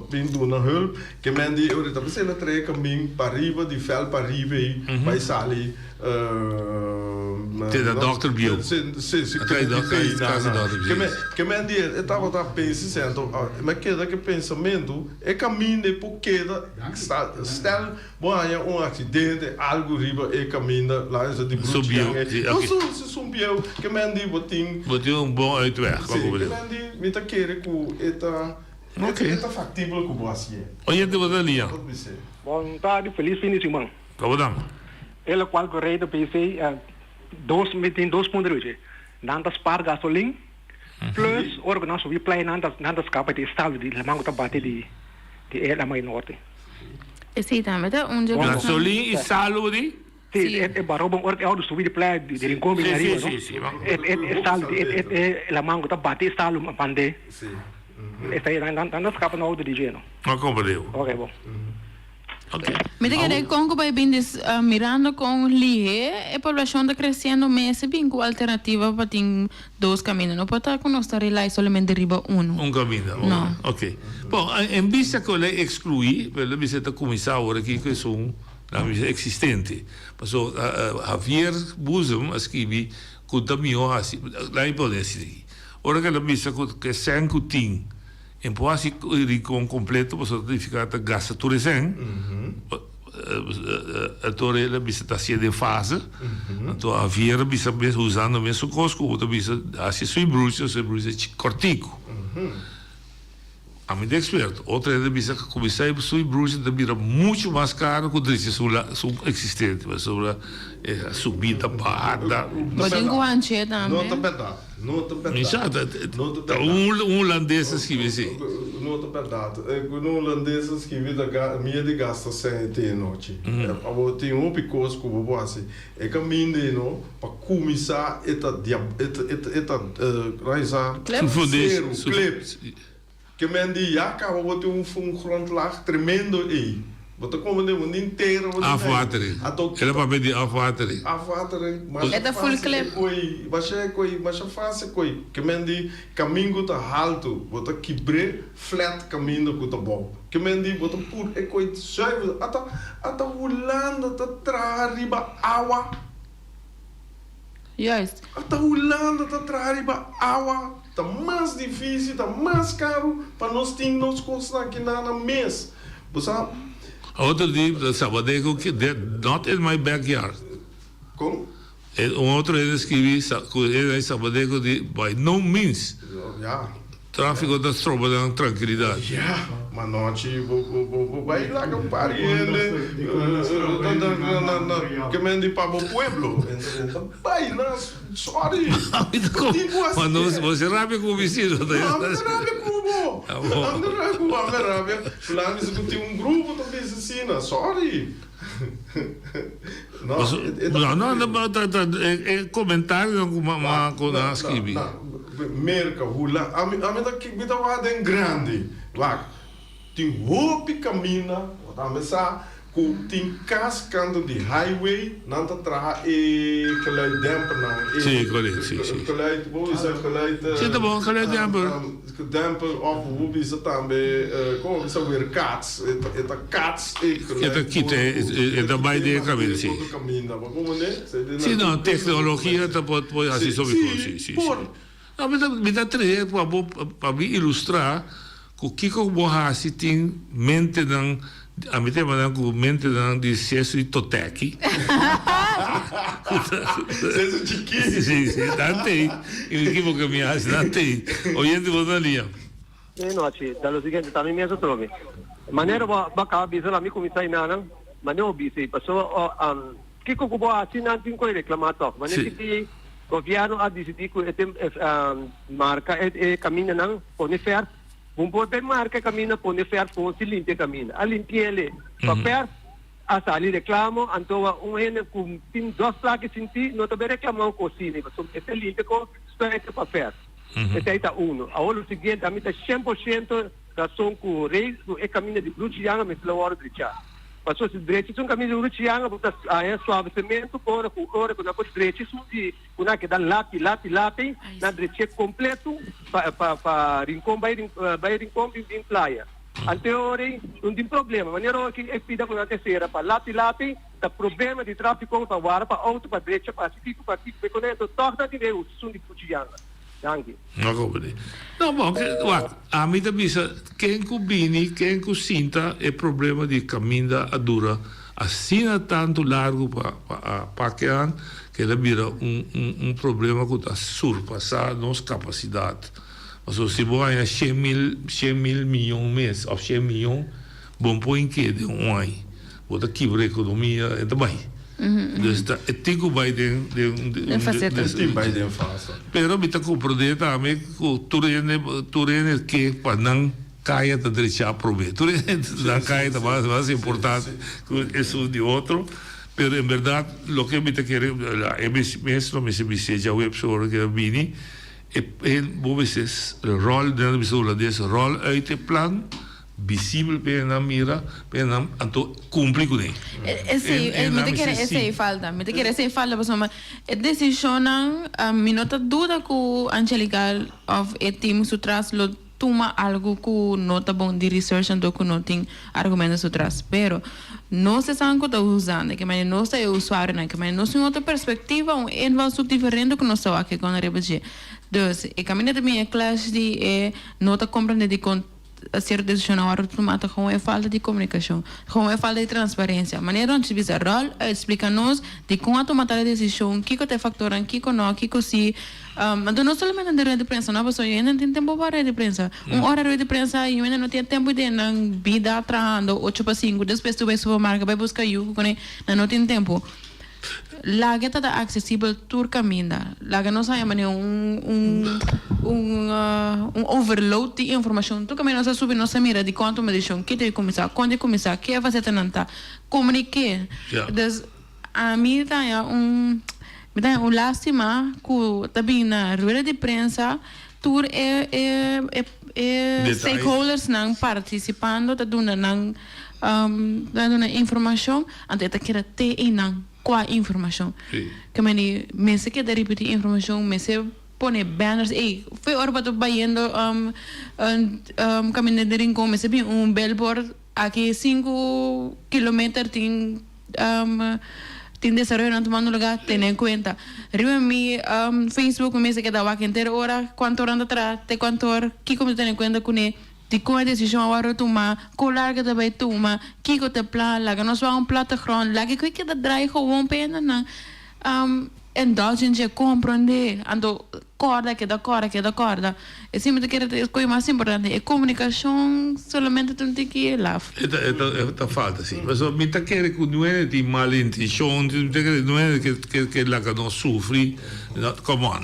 S1: vindo na hulp que mendi eu talvez ela traz caminho para riba de fel para riba e vai sair
S12: tem da Dr. Bill
S1: que me diz eu estava pensando mas que pensamento é caminho de porque stel banha acidente algo riba é caminho lá de
S12: subiu
S1: subiu que me diz
S12: botou bom uitweg
S1: que me tá querer com eta factível com você
S12: olha de Badalia
S16: bom tarde feliz fim de semana
S12: como dá
S16: ela qual correio pensei tem 2 pontos hoje nantas par gasolina plus ora nós subir play nantas capa de estado de Lamango tá bater de ela mais norte
S13: esse também tá
S12: gasolina e salud
S16: sim é barobão ora é subir de play de Rincón bem arriba é estado é Lamango tá bater estado pande sim essa aí nantas capa na outra de geno
S12: não compreendeu
S16: ok bom
S12: Okay.
S13: Me diga que Congo vai bem mirando com Lie, a população está crescendo, mas é bem com alternativa para ter 2 caminhos. Não pode estar com nós lá e somente derriba um
S12: caminho.
S13: Não.
S12: Ok. Bom, em vista que ele excluir, pela visita começar agora aqui que são existente. Passou Javier Buzum escreve que também assim, lá em poder seguir. Ora que ele vista que 5 tem em poasi com completo para certificar que gasta turismo a torre ela está sendo em fase então a viera bisa usando mesmo cosco outra bisa assim sui bruxa cortico a mim de experto outra é bisa que começar a sui bruxa de vira muito mais caro que o drisse existente mas sobre a subida barra
S13: pode enguanche também
S1: Nota
S12: verdade. Um holandês escreve assim.
S1: Nota verdade. Um holandês escreve da minha de gasta sem ter noite. Tem picos que vou assim. É caminho não para começar raizar. Clips. Que mendi já acabou ter grondlag tremendo aí. Bota como de mundo inteiro.
S12: Afwatering. Ela para pedir afwatering.
S1: Afwatering.
S13: É da full clip.
S1: Mas é fácil coi. Que mendi caminho tá alto. Bota quebre flat caminho que tá bom. Que mendi bota pur é coi suave. Ata Holanda tá trariba água.
S13: Yes.
S1: Ata Holanda tá trariba água. Tá mais difícil, tá mais caro para nós ter nos custos aqui na mês. Você
S12: outro dia, Sabadell, que not in my backyard.
S1: Como?
S12: Outro ele escreveu, ele em Sabadell, by no means. Tráfico da tropa da tranquilidade.
S1: Mas noite, vai lá que eu parei, que me andi para o pueblo. Vai, não, sorry.
S12: Mas você rápido com o vizinho.
S1: Não, rápido com o rápido. Fulano disse que tem grupo também assassina, sorry.
S12: Não, é comentário com a escrevi.
S1: Merca, hula, a mim daqui me dá uma grande. Lá, tem roupa caminha, tá começar com tem cascando de highway, não tá traga e aquele damper não.
S12: Sim, correto, sim.
S1: Aquele, vou dizer aquele.
S12: Sim, tá bom, aquele damper.
S1: Damper of hoe is het dan bij, como isso weer cats, het cats.
S12: Het kit, het bij de cabine, sim. Sim, não, tecnologia tá pode assim sobre coisas, sim. Não, me dá três para me ilustrar que o que eu vou fazer tem mente não a mim tem uma mente não de excesso de toteque.
S1: Excesso de quê?
S12: Sim, não tem. E o que vou caminhar, não tem. Oyente, vou dar linha.
S14: Boa noite. Da lo seguinte, também mesmo trove. Maneira bacana, bisa lá me começar a ir mas não bisa. Passou, que eu vou assim não tem coisa reclamar toque. Mas nesse governo a decidir que marca é caminho não pode fer. Vamos poder marca caminho pode fer com se limpe caminho. A limpar ele papel a sair reclamo então ene com tem dois plaques senti não também reclamar com cine. Então esse limpe com espécie papel. Esse aí tá Agora o seguinte, a mim tá 100% razão com o rei é caminho de Luciana mas lá hora de chá. Passou se direito são caminho de Luciana porque é suave cimento fora com hora quando por direito isso de quando que dá lápis na direita completo para rincón vai rincón em praia. Anteori não tem problema, maneira que é pida com a terceira para lápis tá problema de tráfego para vara para auto para direita para tipo para quando é torta de o som de Luciana.
S12: Não, bom, a mim também quem combine, quem sinta é problema de caminho a dura, assim tanto largo para que ela vira problema que está surpassar nossa capacidade. Mas se você 100 mil milhões mês, ou 100 milhões, bom põe que de ano, bota quebra a economia é também. Dus é tico vai de pero me tá compreender também que o turene que para não caia da direita prove turene da caia da mais importante que isso de outro pero em verdade lo que me tá querendo é mesmo me se seja web sobre que vini é vou ver o rol da pessoa desse rol uit het plan visível para mira para anto cumprir com ele.
S13: Esse falta, me te quer esse falta, mas a decisão me nota dúvida que Angelical of a team sutras lo toma algo que nota bom de research então que não tem argumentos sutras, pero não se sabe que está usando, que mas não é usuário, que mas não tem outra perspectiva, envolve diferente que não está aqui com a rebelde. Dus ik kan me net meer clash die nota compreender die cierta decisión ahora tomada como é falta de comunicação, como é falta de transparência. Maneira onde se visa rol, explica-nos de como tomar a decisão, que te factoram, que não, que se então não somente na rede de prensa, não, pessoal, eu ainda tenho tempo para a rede de prensa. Hora de prensa, eu ainda não tenho tempo de na vida trabalhando 8 para 5, depois tu vai ao supermercado, vai buscar eu, não tenho tempo. Lá que está acessível todo caminho, lá que não sai overload de informação, tu caminho não sabe subir, não se mira de quanto medição, que deve começar, quando começar, que é fazer tenanta, comunique. Então, a mim está lástima que também na rede de prensa tudo stakeholders não participando, tá dando informação, até tá querendo ter não qual informação. Que me se quer repetir informação, me se pone banners, foi hora para tu bayendo caminho de rincón, me se vi billboard aqui 5 kilómetros tem desarrollo não tomando lugar, tem em conta. Riba mi Facebook me se queda aqui inteira hora, quanto hora atrás, te quanto hora, que como tem em conta com de como a decisão agora tomar, colar que também toma, que te plan, lá que nós vamos plattegrond, lá que te draai gewoon pena na indulgência compreender, ando corda que da corda. E sempre que é coisa mais importante, é comunicação, somente tu tem que ir lá.
S12: Esta falta, sim. Mas o que quer que não é de mal intenção, não é que lá que não sofre, come on,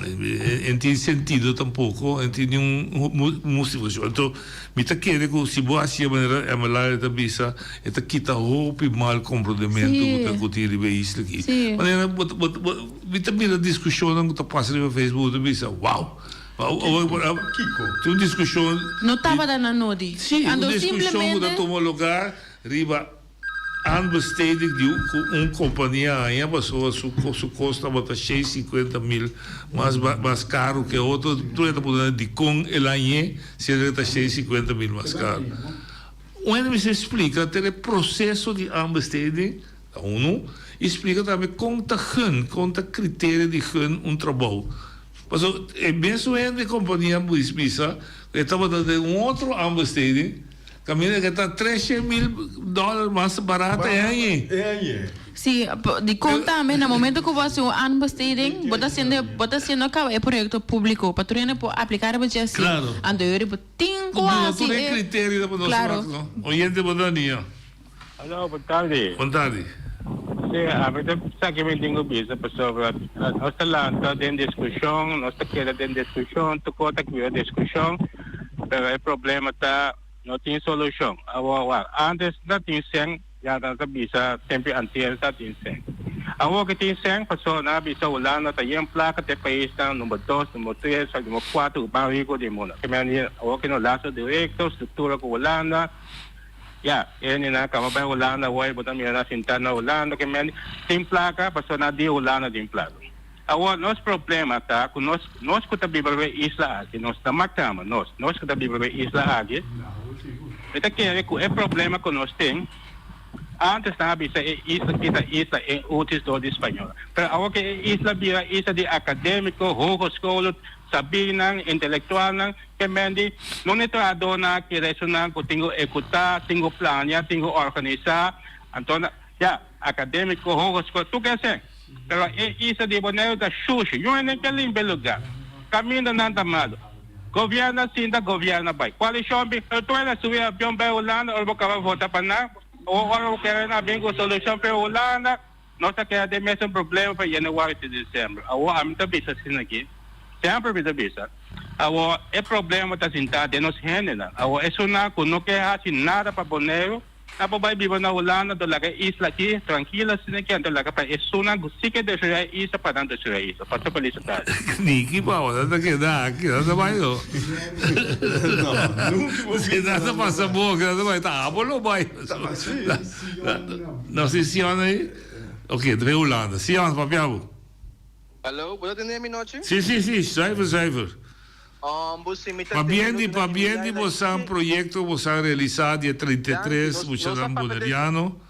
S12: não tem sentido tampouco, não tem nenhum motivação. Então, me quer que se você a maneira da bisa, esta quita roupa e mal comportamento que tem de isso aqui. Maneira, me também a discussão que está passando no Facebook, bisa, wow. Kiko. Tem uma discussão.
S13: Não estava dando nodi.
S12: Sim, uma discussão que tomou lugar, riba, aanbesteding de companhia aí, a pessoa, su custa bota 650 mil, mais caro que outro, tu está podendo de com ele aí, se ele está 650 mil mais caro. Quando me se explica, tem o processo de aanbesteding, explica também quanto critério de trabalho. Mas mesmo em companhia Buisbisa, estava dando outro aanbesteding, caminho que está $300,000 mais barato aí.
S13: Sim, de conta também, no momento que você aanbesteding, bota sendo é projeto público, para tu aplicar para você.
S12: Claro.
S13: Ando eu tenho quase.
S12: Não tem critério para nós. Claro. Oyente Bodania.
S17: Alô, boa tarde.
S12: Boa tarde.
S17: A verdade é que eu tenho visto pessoas, nós estamos em discussão, nós estamos em discussão, tu conta que é discussão, mas o problema está, não tem solução. Antes não tinha sangue, já não sabia, sempre antes não tinha sangue. Agora que tem sangue, pessoas não bisa Holanda, tem uma placa de país, número 2, número 3, número 4, o barrigo de mundo. Agora que não laço direto, estrutura com Holanda, ini na kama ba Holanda, why botam na sintana Holanda, que tem placa, passou na de Holanda tem placa. Agora, nosso problema tá, que nós que tá vivendo isla aqui, nós tá matando, nós que tá vivendo isla aqui. Então que é problema que nós tem. Antes na bisa isla é útil do espanhol. Pero agora que isla vira isla de acadêmico, hogeschool, sabinan, intelectual, que mendi, não é todo na que ressonar que tenho escutar, tenho planear, tenho organizar, então, acadêmico, hogeschool, tu quer ser? Pero isso de boneiro da xuxa, eu nem quero limpar lugar. Caminho não tamado. Governo sinta, governo vai. Qual é shopping? Tu é subir a pião para Holanda, ou vou votar para nada, ou quero na bem com solução para Holanda, nós queremos ter mesmo problema para janeiro de dezembro. Agora, a minha cabeça assim aqui. Sempre bisa. Agora, é problema da cidade, nós rendemos. Agora, isso não quer fazer nada para Bonaire. Na vai viver na Holanda, do laga isla aqui, tranquila, assim que ando laga para isso não consigo deixar isso para não deixar isso. Para tu isso tá.
S12: Niki pa, nada que dá, aqui nada vai não. Se nada passa boca, nada vai tá, bolo vai. Não sei se aí. Ok, de Holanda. Se aan papiabo.
S18: Hallo, ¿puedo tener mi noche?
S12: Sí, zuiver. Para bien, vos han proyecto, vos han realizado dia 33, vos han boneriano,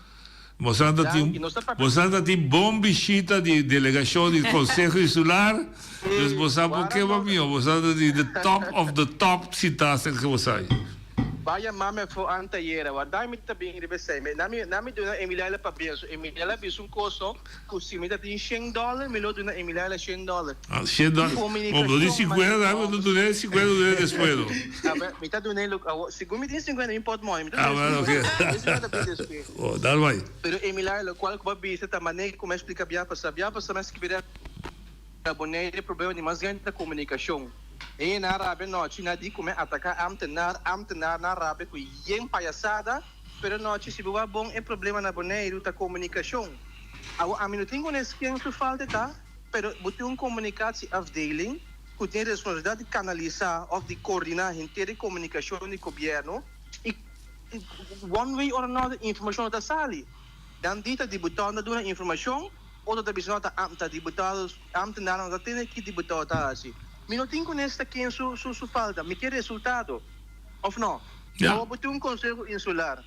S12: vos han dado bom visita de delegación del Consejo Insular, entonces vos han porque va mío, vos han dado the top of the top citas que vos hay.
S18: vaya mame fo antayera, wa dai mit tabing ribe sai, nami duna Emilia pa biso, Emilia biso costo, così mi dati $100, me lo duna Emilia $100.
S12: Ah, $100. Oh, lo di 50, dai, non dune 50 dune después.
S18: Vabbè, mi dà dune look, siccome mi dice 50 import mo, mi dà.
S12: Ah, bueno, okay. Oh, dal vai.
S18: Pero Emilia lo qual va bisa tamane come explica bia passa mas que vira abonere problema de mais grande da comunicação. E na Arábia Norte, na di como atacar amtenar na Arábia com yen palhaçada, pero norte se boa bom é problema na boneiro da comunicação. A mim não tenho nesse que não falta tá, pero botou comunicatie afdeling que tem responsabilidade de canalizar ou de coordenar inteira comunicação do governo e one way or another informação da sali. Dan dita dibutado na duna informação ou da bisnota amta dibutados amtenar na tem que dibutado tá assim. Não tenho nesta que su falta, me quer resultado. Ou não? Eu botou conselho insular.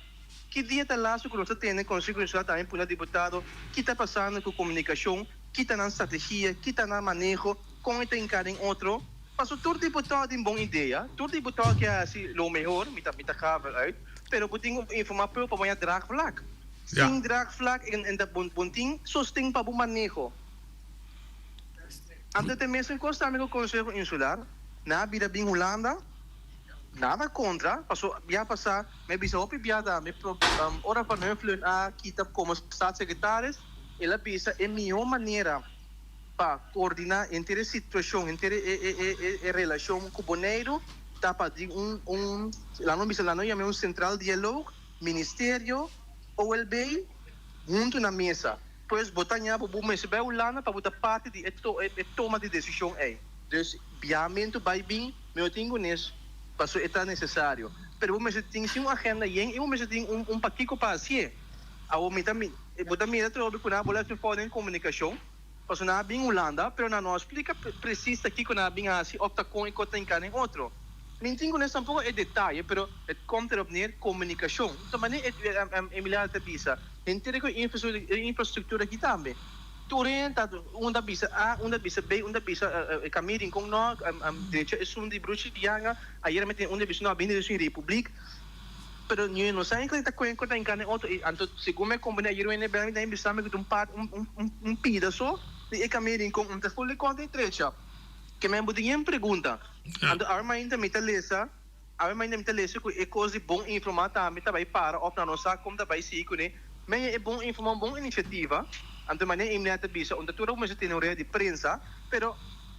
S18: Que dia está lá se você tem conselho insular também para deputado, que está passando com comunicação, que está na estratégia, que está na manejo, como está encarando outro. Passo todo deputado tem boa ideia, todo deputado que é assim o melhor, me tá cover out, pero botou informar para o drag flag. Sem drag flag en da bonting, sostém para o manejo. Antes de mesmo encostar no Conselho Insular, na vida bem Holanda, nada contra, passou já passar, me bisa op biada, me ora para me influir a kita como staatssecretários, ela bisa é melhor maneira para coordenar entre situação, entre relação com o boneiro, tá para lá não bisa lá não é um central diálogo, ministério, OLB, junto na mesa. Pois botar nha para o mês Holanda para botar parte de toma de decisão aí. Dus biamento vai bem, meu tenho nisso, passou é necessário. Pero o mês tem uma agenda e o mês tem paquico para assim. A o mitami, botar mira trobe com a bola de fora em comunicação. Passou na bem Holanda, pero na não explica precisa aqui com a bem assim, opta com e cota em outro. Nem tenho nesse tampouco é detalhe, pero é contra obter comunicação. Então maneira é milhar de pisa. Entende que infraestrutura aqui também. Turien tá onda bisa A, onda bisa B, onda bisa caminho com nós, direita é de bruxo de anga, aí era meter onda bisa na bem de República. Pero não sei que tá com em carne outro, então segundo me combina aí o bem da bisa me com um pedaço de caminho com um telefone conta e trecha. Que me botinha pergunta. Então a mãe ainda me telesa, que é coisa bom informar também tá vai para, ou não sabe como tá vai se né. Mas é bom informar, boa iniciativa. Então, maneira imediata bisa, onde tudo o tem uma rede de prensa, pero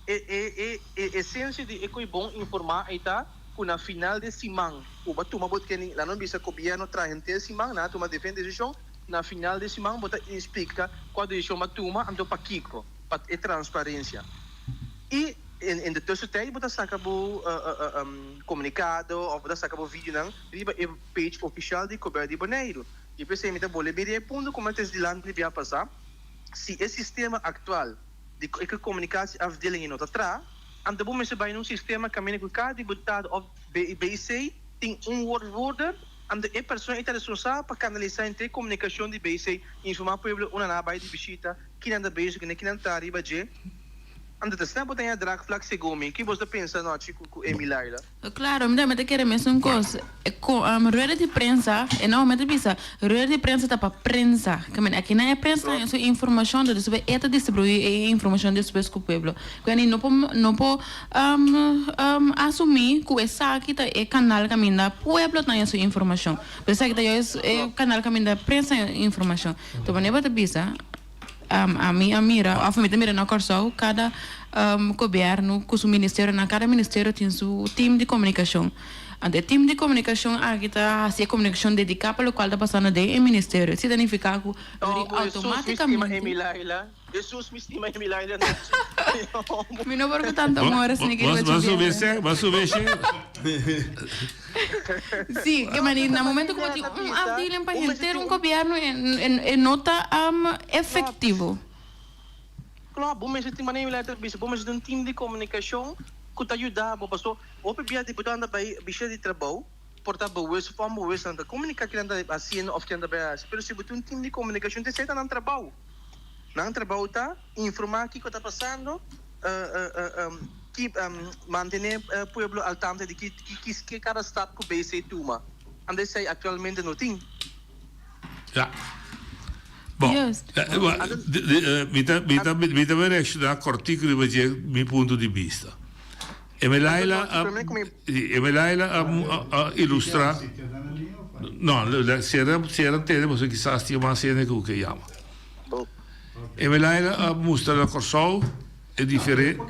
S18: é essência de é bom informar aí tá, que na final de semana, o batuma bot que lá não bisa que o governo traz entre semana, na toma defende decisão, na final de semana bota explica qual decisão batuma, então para Kiko, para é transparência. E em de tussentijd bota saca o comunicado, ou bota saca o vídeo não, riba é page oficial de Coberto de Boneiro. E pensei que boleh beri ponto como antes de lá devia passar se o sistema atual de comunicação afdeling em outra atrás anda bom mas vai num sistema que com cada deputado ou BC tem word anda é pessoa está responsável para canalizar entre comunicação de BC informar para o povo uma naba de visita que anda beijo que não está arriba de anda está botando a drag flag segundo que você pensa não chico Emilia
S13: claro me dá querer mesmo coisa rede de prensa não me bisa rede de prensa tá para prensa que aqui não é prensa é só informação de sobre esta distribuir informação de sobre o povo quando não po assumir que essa aqui tá é canal que minda povo tem essa informação pensa que tá é canal que minda prensa informação então maneira te bisa a minha mira, a família mira na Corsol, cada governo, com o ministério, na cada ministério tem seu time de comunicação. O time de comunicação aqui está a comunicação dedicada para o qual está passando de ministério. Significa que automaticamente.
S18: Jesus me estima Emilia.
S13: Me não vou tanto amor assim que
S12: Vas subir.
S13: Sim, que maneira, no momento que tem afdeling para ter governo nota efetivo.
S18: Claro, bom mas tem maneira de bom mas um time de comunicação que te ajuda, pastor. O PBA deputado anda para bicha de trabalho, porta boas, forma boas, anda comunicar que anda assim ou que anda para assim. Pero se botar um time de comunicação te senta no trabalho. Nang trabalho tá informar o que está passando, mantener pueblo al tanto de que cada estado que BC toma. Antes sei actualmente no tem.
S12: Ja. Bom, mi também reacionar cortico de meu ponto de vista. E me laila a ilustrar. No, se era tenemos quizás tinha mais cena que o que chama. E me laila a mostrar a Corsol é diferente.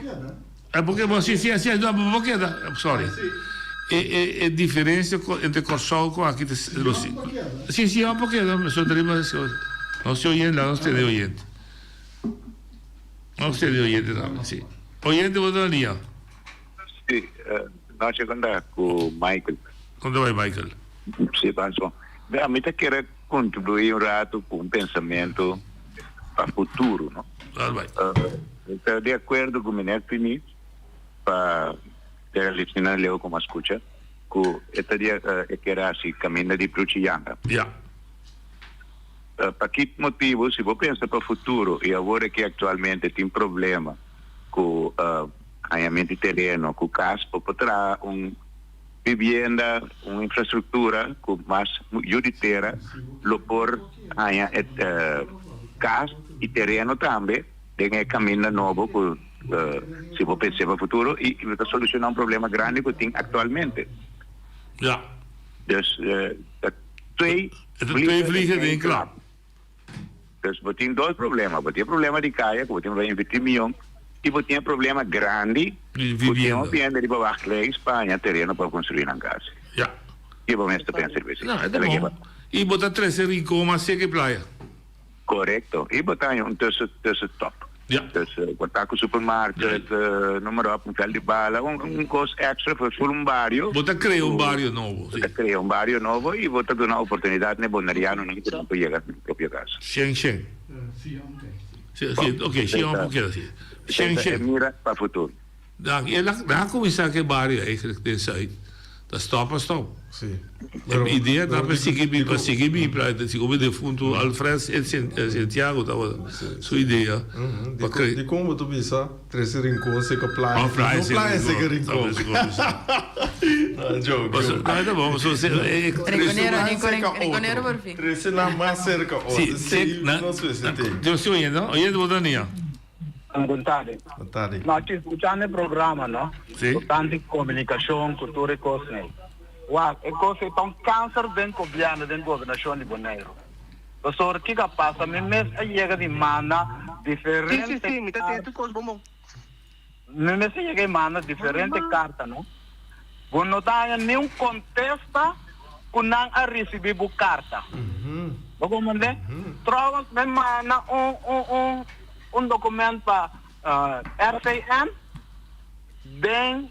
S12: É porque você não, porque sorry. É diferença entre Corsol com aqui Sim, un poquito, me sono non si oyente, non stai oyente. Non stai oyente, sì. Oyente Botalia.
S19: Sì, no, secondo con Michael.
S12: Quando vai Michael?
S19: Sì, penso. Beh, a me te che contribuire un rato con un pensamento a futuro, no? Estou de acordo com o Minepini para ter a licenciada leu como escuta que estaria que era assim caminho de Pruchianga. Para que motivo se você pensa para o futuro e agora que atualmente tem problema com ganhamento de terreno, com caspa, para vivienda, uma infraestrutura com mais judiciária, lo por ganhar casa e terreno também tem caminho novo que se você pensar para o futuro e para solucionar problema grande que tem atualmente.
S12: Ja.
S19: Dus twee
S12: vliegen in klap.
S19: Dus we hebben dois problemas. We hebben problema de caia, que we hebben 20 milhões, e we hebben problema grande, que temos vindo de baixo lá em Espanha, terreno para construir uma casa.
S12: Ja.
S19: E vamos a pensar isso.
S12: Não, é bom. E botar 13 rincões, mas sei que praia.
S19: Correto. E botar tussen top.
S12: Ja.
S19: Dus botar com o supermarket, número op, vel de bala, coisa extra para um barrio.
S12: Botar criar barrio novo.
S19: Botar criar barrio novo e botar dar uma oportunidade ne bonariano não que não chegar na própria casa.
S12: Sim. Sì, ok, sim, um pouquinho assim. Sim.
S19: Mira para o futuro.
S12: Daar começar que barrio eigenlijk desse dat stop.
S1: Sì.
S12: A ideia da para seguir para seguir de fundo Alfred e Santiago da sua ideia.
S1: De como tu pensa, 13 rincões que praia. Não praia que rincão. Jogo.
S12: Não, tá bom, só se
S13: Riconero por fin.
S1: 13 na mais cerca.
S12: Sim, não sei se tem. Eu estou oyendo Botania.
S20: Boa tarde. Nós escutamos o programa, não?
S12: Sim.
S20: Tanto comunicação, cultura e coisas. É coisa tão câncer dentro do governo, dentro da governação de Bonaire. Professor, o que passa? Me mesmo chega de mana diferente.
S18: Sim, me está tendo coisa bom.
S20: Me mesmo chega de mana diferente carta, não? Quando não dá nenhum contesta, que não a receber a carta. Vamos mandar? Trocas me mana documento para RCN, bem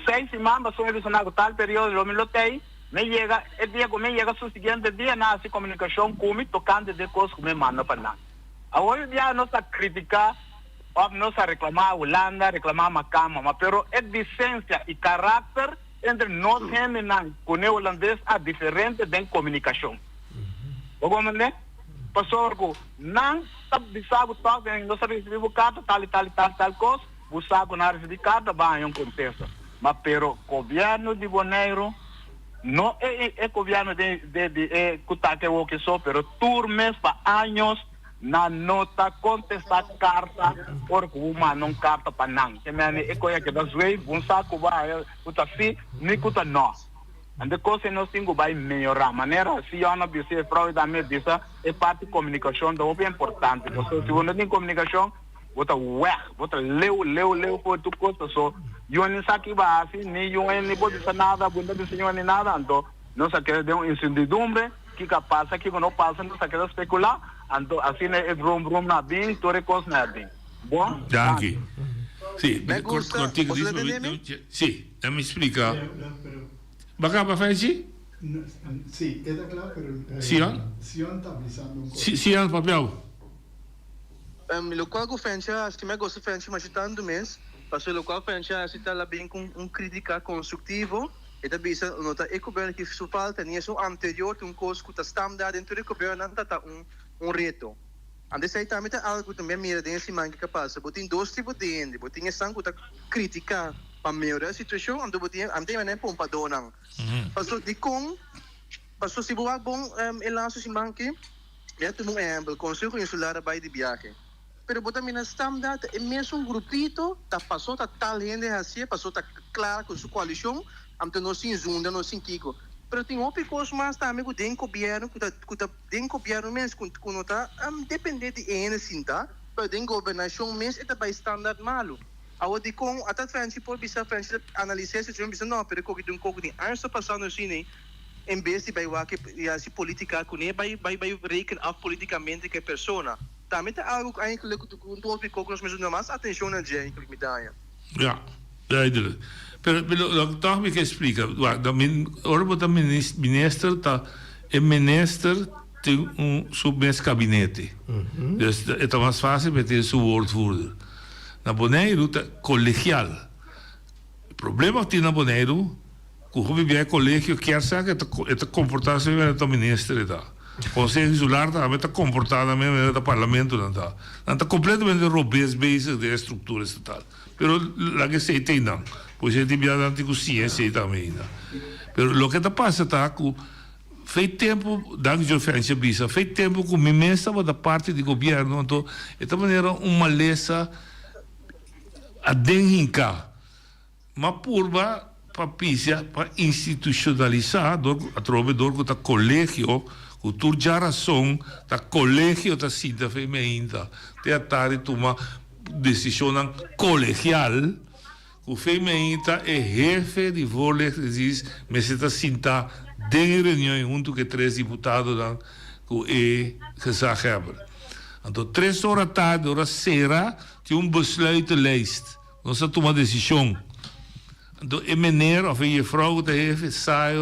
S20: 6 semanas, só eles na tal período, eu me lotei, me chega, o dia que me chega, o seguinte dia, na comunicação comigo, tocando de coisas que me manda para nós. Agora, dia, nós criticar, nós reclamar a Holanda, reclamar a Macama, mas a decência e caráter entre nós e nós, com o holandês, é diferente da comunicação. Vamos ver? Pastor, não sabe tal, não sabe receber carta, tal coisa, o sabe não receber carta, vai um contexto. Mas pero governo de Bonaire não é governo de que o que só, pero turmes para anos na nota contestar carta porque uma não carta para não. Que me é coisa que das vezes um saco vai, cuta sim, nem cuta não. Ande coisa nós temos que melhorar. Maneira se eu não disse fraude da medicina é parte de comunicação da é importante. Porque se você não tem comunicação, você leu por tu coisa só. Eu não sei que vai assim, nem eu nem pode dizer nada, bunda de senhor nem nada. Então nós queremos ter uma incertidumbre que passa, que não passa, nós queremos especular. Então assim é brum na bem, toda coisa na bem. Bom?
S12: Danke. Sì, contigo sì, mi explica. Bacaba faz
S15: Sì, è da claro, però
S12: Sion
S15: sta avvisando un po'.
S12: Sion papel.
S18: Lo qual governo, se me gosta de mas tanto mês, parce que lo qual governo se está lá bem com crítica construtivo, e também se nota que o governo que falta, nem é anterior um coisa que está standard dentro do governo, tá reto. Antes aí também tem algo também mira desse mangue que passa. Botin dois tipos de ende. Botin essa que criticar para melhorar a situação. Ando botin ante mané pompa donang. Passou de com passou se boa bom elanço se manque. Já tu o Conselho Insular vai de viagem. Pero botar mina standard é mesmo um grupito, tá passou tá tal gente assim, passou tá claro com sua coalição, ante nós sim zunda, nós sim kiko. Pero tem outras coisas mais também que tem governo, que tem governo mesmo que tá dependente de ene sinta, pero tem governação mesmo é vai standard malo. Awo de com até frente por bisa frente analisar se bisa não, pero que tem coisa de antes passando assim, em vez de vai que se política com ele vai reken af politicamente que persona. Também tem algo eigenlijk que ook nog met mais atenção na gente que me dá.
S12: Ja, duidelijk. Pero toch me explica. O minister tá minister tem seu gabinete. Dus het is mais fácil met seu woordvoerder. Na Bonaire tá colegial. O problema que na Bonaire, que o bem colégio quer saber que comportar-se com o ministro da. Conselho Insular também está comportado mesmo no parlamento não está completamente robês bezig de estrutura estatal. Pero lá que se tem não, pois é tipo já antigo ciência também não. Pero lo que está passa tá que fez tempo dank de ofensa bisa, fez tempo que o ministro estava da parte do governo, então esta maneira uma lesa a denhinca, mas purba para pisa para institucionalizar, através do colégio o tur geração da colégio da cinta feminina te atare toma decisão colegial o feminina é jefe de vôlei diz mas está cinta de reunião junto que 3 deputados dan que gezag hebben. Então 3 horas tarde, hora será tem besluitenlijst. Nós está tomar decisão. Então, é meneer of je vrouw te heeft, saai,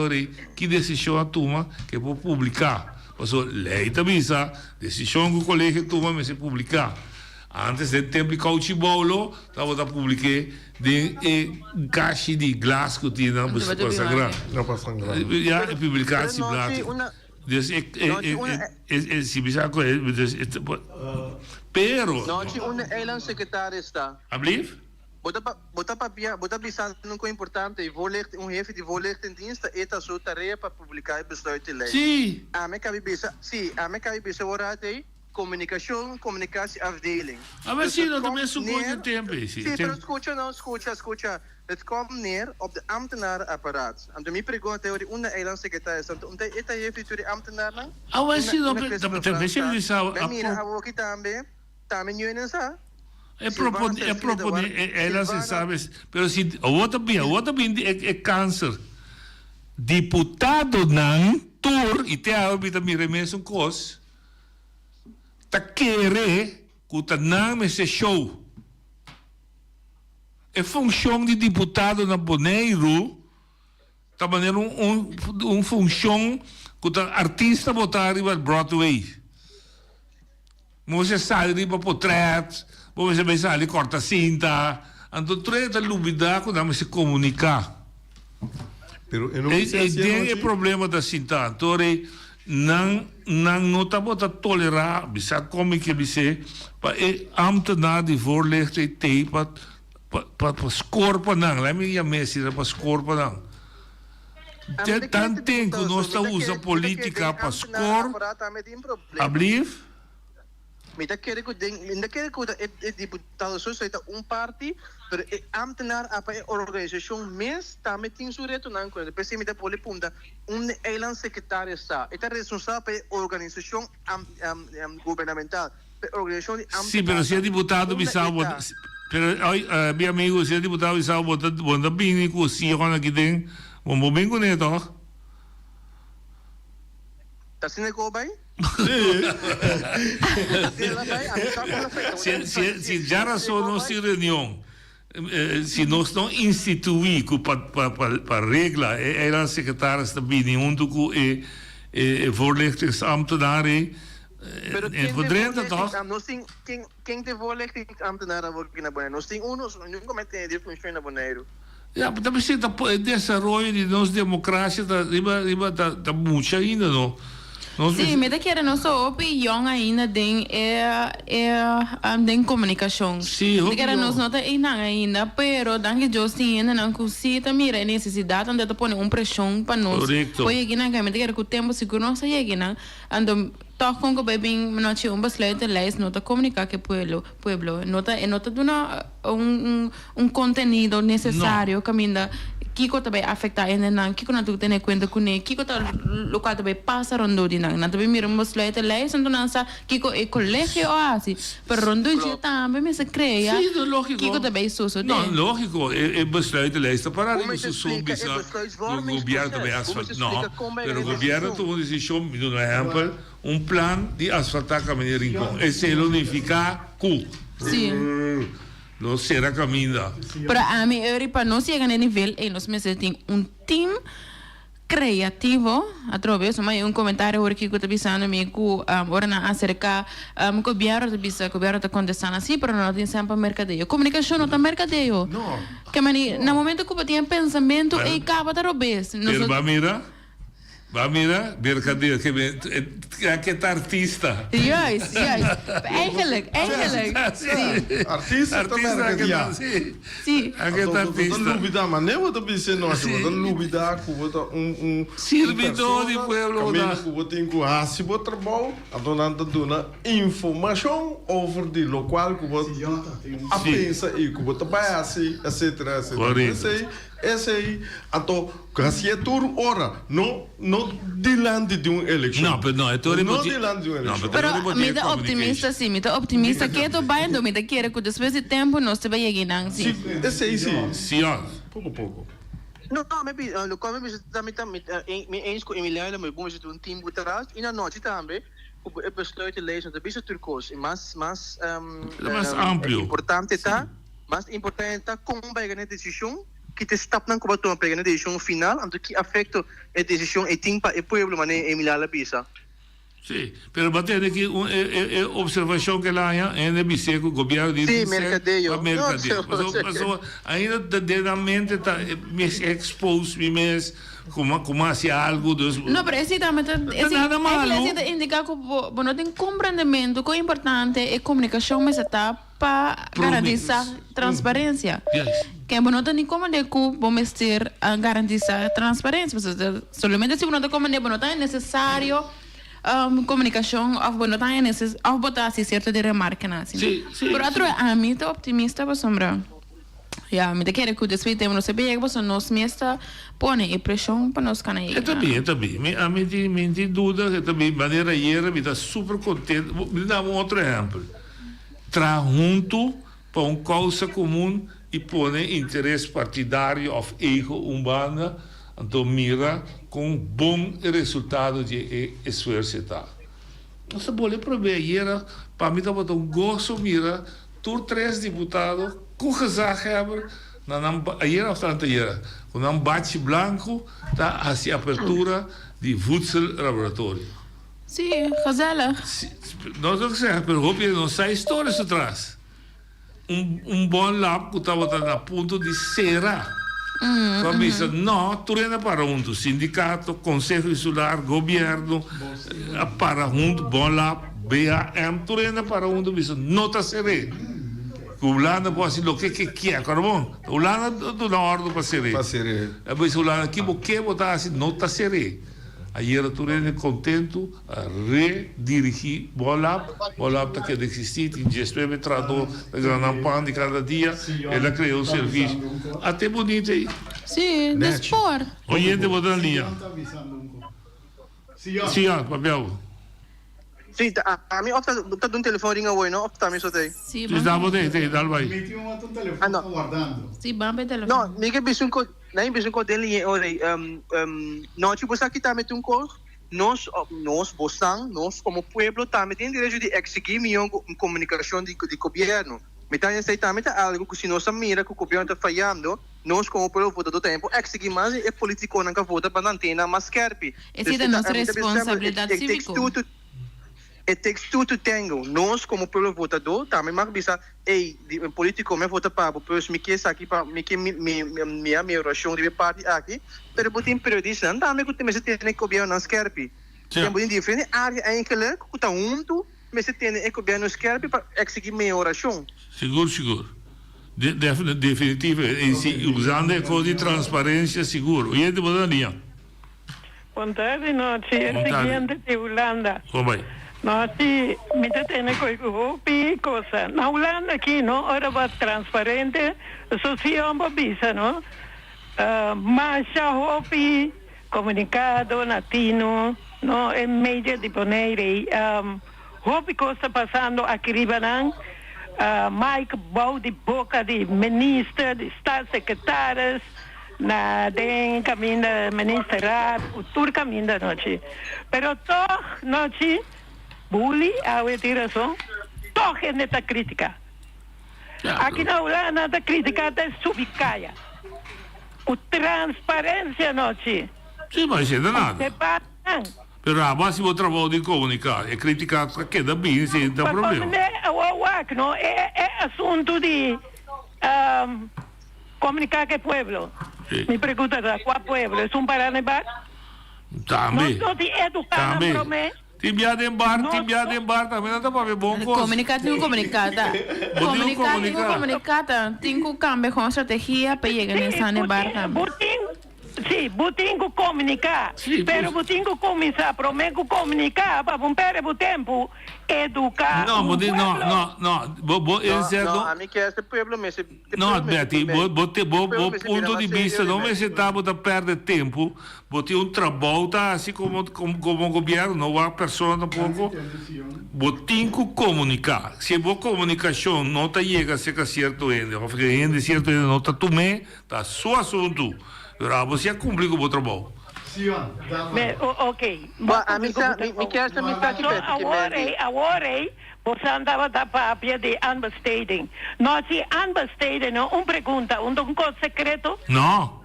S12: que decisão toma que vou publicar. Passou lei também, decisão que o colégio toma, mas se publicar. Antes de tempo de Cauchibolo, estava a publicar de caixa de glas que tinha para sangrar.
S1: Não para sangrar.
S12: Já é publicação blad. Dus se bisa ko pero
S18: não tinha eiland secretário está.
S12: Alsjeblieft.
S18: Bota bisa não é importante e chefe de voorlichtingsdienst eta sua tarefa para publicar besluiten lei.
S12: Sim.
S18: A me cabe bisa orate comunicatie afdeling.
S12: Maar zie dat de mensen goed tempo is.
S18: Sim, pero escucha. Het komt neer op de ambtenarenapparaat. En de mij pergunta é de eilandsecretaris. Omdat esta heeft de ambtenaren.
S12: Maar zie dat de mensen die zou.
S18: Mira, aqui também nu in sa.
S12: Propone ela se sabe, pero si outra bem é câncer. Deputado não tur e te habita mi remesso cos. Ta querer que ta não se show. É função de deputado na Bonaire, tá maneira função que ta artista botar riba Broadway. Você sai riba portrait, você vai sair corta cinta, então treta lubida que dá se comunicar.
S1: Pero
S12: é problema da cinta, então não tá bota tolerar, bisa como que bisa, para ambtenaar die voorlichting te para scorpa não, lá me Messi para scorpa não. Tanto tempo que nós está usa política para scor, alsjeblieft.
S18: Ainda quer que o deputado só seja parte, mas o ambtenaar para a organização mesmo também tem seu reto não quando depois me dá pole punta eilandsecretaris está responsável pela organização governamental, pela organização de
S12: sim, pero se é deputado bisau pero meu amigo se é deputado bisau bota bem com se agora aqui tem vamos bem com ele tá
S18: sendo que vai
S12: se já só não se reunião se nós não instituir para regra era secretário está bem junto com voorlichtingsambtenaren en verdrente toch
S18: quem te voorlichtingsambtenaren aqui na Bonaire nós tem não comete de função na Bonaire.
S12: Ja, maar dat betekent dat desenvolvimento de nossa democracia está riba mucha ainda não.
S13: Sim, me quer não só opinião ainda den den comunicação.
S12: Sim,
S13: me quer nós não tá ainda, pero danke Justin ainda não cosita mira a necessidade de pôr pressão para nós.
S12: Correcto.
S13: Foi aqui na me quer que o tempo seguro não sai aqui na ando toch com que bem não tinha besluit lijst nota comunicar que pueblo nota dona conteúdo necessário caminda Kiko também afeta ainda não Kiko não tem conta com ele Kiko tá local também passa rondo de não também mira besluit lijst então não sa Kiko é colégio ou assim pero rondo de também me se cria Kiko também suso
S12: não lógico é besluit lijst para isso subir o governo também asfalto não pero o governo tomou decisão me dá um exemplo plan de asfaltar caminho Rincón esse é unificar cu não será caminho
S13: para a mim para nós chegar no nível e nós meses tem team criativo através de comentário que eu estou pensando que ora na acerca o governo está contestando assim pero não tem sempre mercadeio comunicação não tem mercadeio que no momento que eu tinha pensamento e acaba de roubar
S12: va mira mercadeio que tá artista
S13: juist eigenlijk
S1: artista
S12: sim artista
S1: lubida mas nem vou dizer nós lubida com
S12: servidor de pueblo
S1: que tem que assim vou trabalhar dona informação over de local que vou a pensa e que vou trabalhar assim etc esse aí então graças a tudo ora não dilante de uma eleição
S12: não é todo
S1: não dilante de uma eleição
S13: pero me dá optimista sim me dá optimista que eu vai indo me dá querer que depois de tempo nós te vai chegar sim
S1: esse aí
S12: sim
S1: pouco
S18: não maybe como me eens com Emiliano me bom um team por trás e na noite também o besluit lezen de bisa turcos mais
S12: amplo
S18: importante tá mais importante tá como vai ganhar decisão que te stap não como toma pegar na decisão final anto que afeta a decisão e timpa e pueblo mané Emiliano bisa.
S12: Sim, pero bater aqui observação que lá é no biseco o governo diz
S18: sim, mercadeio.
S12: Mas ainda da mente está me expôs me como assim algo dos
S13: não precisamente
S12: nada malo
S13: é indicar que não tem compreendimento que o importante é comunicação mas está para garantizar transparência que não tem como de que vamos ter a garantizar transparência somente se não tem como de não é necessário comunicação ou não é necessário ou botar assim certo de remarca assim por outro a mim tô optimista para sombra me te quero que depois temos não sabia que você nos mesta põe pressão para nós canais
S12: também a mim tem dúvida que também maneira me está super contente me dá outro exemplo tra junto para uma causa comum e põe interesse partidário ou ego humano então mira com bom resultado de esforço não se pode provar para mim está botando gosto mira tur 3 deputados com gezag hebben hier of anteer com um bate branco tá a abertura de voedsellaboratório
S13: sim gezellig
S12: não estou dizendo pero hoop je não sai histórias atrás bom lab que estava a ponto de será Comissa, não, turena para junto, sindicato, Conselho Insular, governo, para junto, bom lá, BAM, turena para junto, não está sereno. O Holanda pode ser o que é, bom? O Holanda não dá ordem para sereno. Mas o Holanda aqui, o que botar assim, não está sereno. Aí era turena contento a redirigir Bolab está que existir, em gestão de trator, a Granampan de cada dia, ela criou o serviço. Até bonito aí.
S13: Sim, despor.
S12: Oyente, botar na linha. Sim, papel.
S18: Sim, a mim está dando telefone ringa hoje, não? Está me só tem.
S13: Sim,
S12: dá vai.
S15: Meti um telefone guardando.
S13: Sim, bambe telefone.
S18: Não, me que bisun ko, na bisun ko dele não tipo aqui tá metendo nós bosang, nós como pueblo tá metendo direito de exigir minha comunicação de governo. Metade sei tá metendo algo que se nós mira que o governo tá falhando, nós como pueblo vota do tempo exigir mais é político não que vota para antena mais carpe.
S13: Essa é a nossa responsabilidade cívica.
S18: É texto que tenho, nós como pueblo votador, também mais bisa, político me vota para, pois me quer aqui para, me quer minha oração de parte aqui, pero botem periodista, não também que tem que governo não esquerpe. Temos em diferentes áreas eigenlijk, que está junto, mas se tem o governo scherp para executar melhoração.
S12: Seguro. Definitivo. E usando a coisa de transparência, seguro. E é de boa linha.
S21: Boa tarde, nós é o seguinte de Holanda.
S12: Como é?
S21: Nós me detemos com coisa. Na Holanda aqui, não, ora vai transparente, social bisa, não? Mas já houve comunicado latino, não, em mídia de poner, houve coisa passando aqui ribanang, Mike bau de boca de ministro, de staatssecretários, na den caminho da ministerado, o tur caminho da noite. Pero toch noite bully a retiração, toch é neta crítica. Aqui na Holanda a crítica é subicaia. O transparência noite.
S12: Sim, mas não é nada. Pero a base do trabalho de comunicar é criticar que dá bem, sem ter problema.
S21: Não é assunto de comunicar com o povo. Me pergunta qual povo? É Paranebá?
S12: Também.
S21: Não te educar na promessa.
S12: Timbiada em bar também não dá para ver bom coisa.
S13: Comunicata. Tem que cambiar com estratégia para chegar nessa bar também.
S21: Sim, butingo comunicar. Pero butingo começar, prometo comunicar para romper o tempo, educar.
S12: Não. A
S18: mim que esse povo, mas
S12: não, Betty, ponto de vista, não me sentamos a perder tempo, botar trabalho, tá assim como o governo, não há pessoa tampouco. Botinho comunicar. Se a comunicação não está chega a ser certo ainda, porque certo ainda não está tomando, tá só assunto. Você cumpre com o trabalho.
S21: Ok.
S18: Me quer essa mensagem.
S21: Agora, você andava da papia de understating. Nós understating, uma pergunta, um coisa secreto?
S12: Não.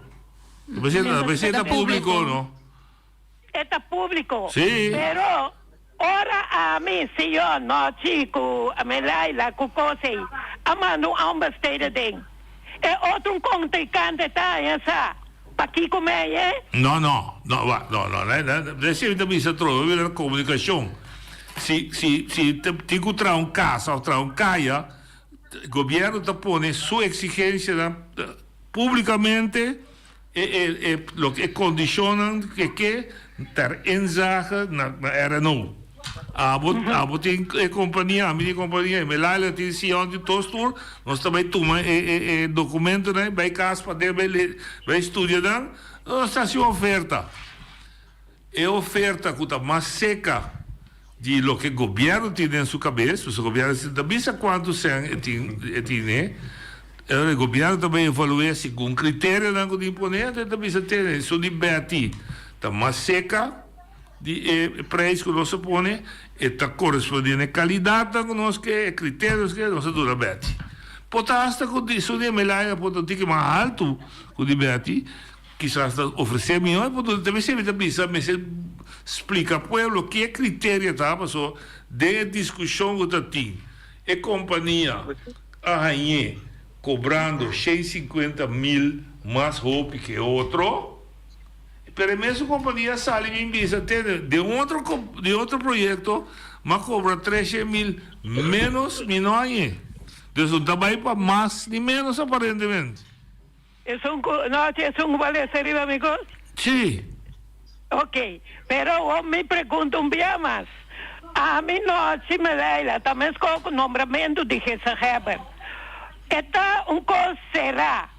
S12: Você está público, não?
S21: Está público.
S12: Sim.
S21: Pero, ora a mim, senhor, nós, chico, a Melaila, com coisa, a mano understating. É outro contrincante, tá, essa? Aqui como é?
S12: Não. Deixa eu também trocar a comunicação. Se tem que trazer casa ou trazer caia, o governo está pondo sua exigência publicamente e condicionam que ter inzage na RNO. Tem companhia, a minha companhia, me lá tem sião de tostur, nós também tomamos documento, né, vai casa para vai estudar, nós está se oferta. É oferta que está mais seca de lo que o governo tem em sua cabeça, o governo também sabe quanto tem, né? O governo também evalua segundo critério que impõe, também se tem, isso de beti, está mais seca de preço que nós põe está correspondendo à qualidade que nós que critérios que nós dura beti. Potasta com isso de melhor pode ter que mais alto com de beti, quizás oferecer melhor, pode também se pensa, mas explica para o que é critério tá, passou de discussão que tem. E companhia a rainha cobrando 650 mil mais roupa que outro. Pero mesmo companhia sale em visa de outro projeto, mas cobra 13 mil menos milhões. Então, também para mais e menos aparentemente.
S21: ¿Es un vale serio, amigos?
S12: Sí.
S21: Ok, pero me pregunto un día más. A mí no, si me da también es con nombramiento de Heber. Está un cosa será.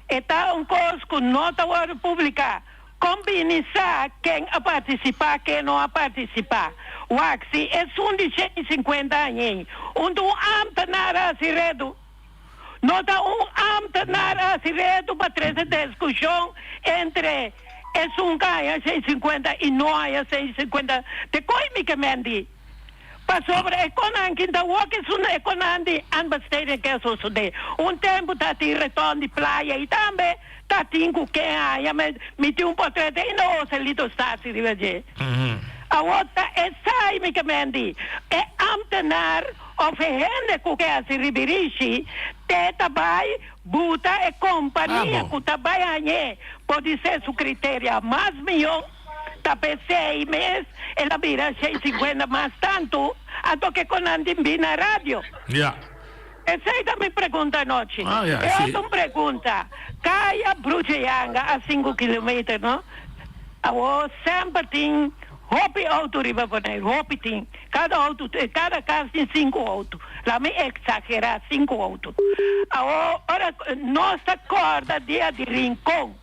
S21: Está un cosa con nota pública. Combinizar quem a participar, quem não a participar. Waxi, é de 150 anos. Onde ambtenaar asiredo. Não dá ambtenaar asiredo para trazer discussão entre ganha 650 e não há 650. De coimicamente. Para sobre a economia, da walk é uma economia anbesteden que é suceder. Tempo está de retorno de praia e também tá tingo que me tem portreto e não se lhe está se dividir. A outra é saimicamente é ambtenaar of gente que se ribirishi te tabai buta e companhia que tabai anye pode ser su critério mais milhão tapé 6 meses, ela vira 6,50 más tanto, a que con Andy vina radio.
S12: Ya.
S21: Esa es mi pregunta anoche.
S12: sí.
S21: Otra pregunta. Kaya Bruchayanga a 5 kilómetros, ¿no? Ahora siempre tiene hopi auto riba poner, hopi tiene. Cada casa tiene 5 autos. La me exagera 5 autos. Ahora no se acorda día de Rincón.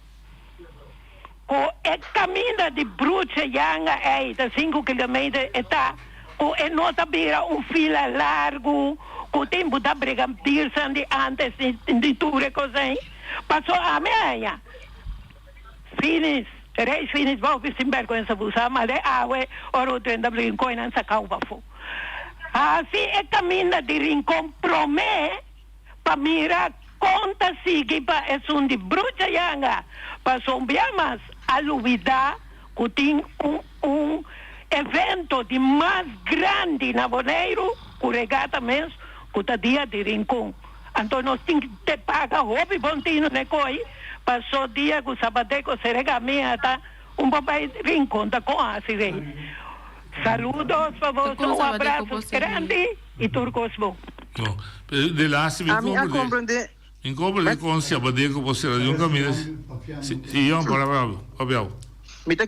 S21: Con el camino de Bruchayanga de 5 kilómetros está, con no sabía un fila largo. O tempo da brigantirsa de antes de tudo così. Passou a meia. Finis, 3 finis, vou ver sem vergonha busa, mas é água, ora o trem da Rincón não se acaba fo. Assim é caminho de Rincón promete para mirar conta sigue para é um de Bruchayanga. Passou mais a luvidar que tem evento de mais grande na Boneiro, o regata mesmo. Kuta dia de Rincón. Então nós temos que pagar hobby bontino ne coi. Passou dia com sabateco serega minha tá papai Rincón tá com assim. Saludos para você, um abraço grande e turcos bom.
S12: De lá se me
S18: comprende.
S12: Incomprende com sabateco você de um caminho. Sim, eu para Abel.
S18: Mita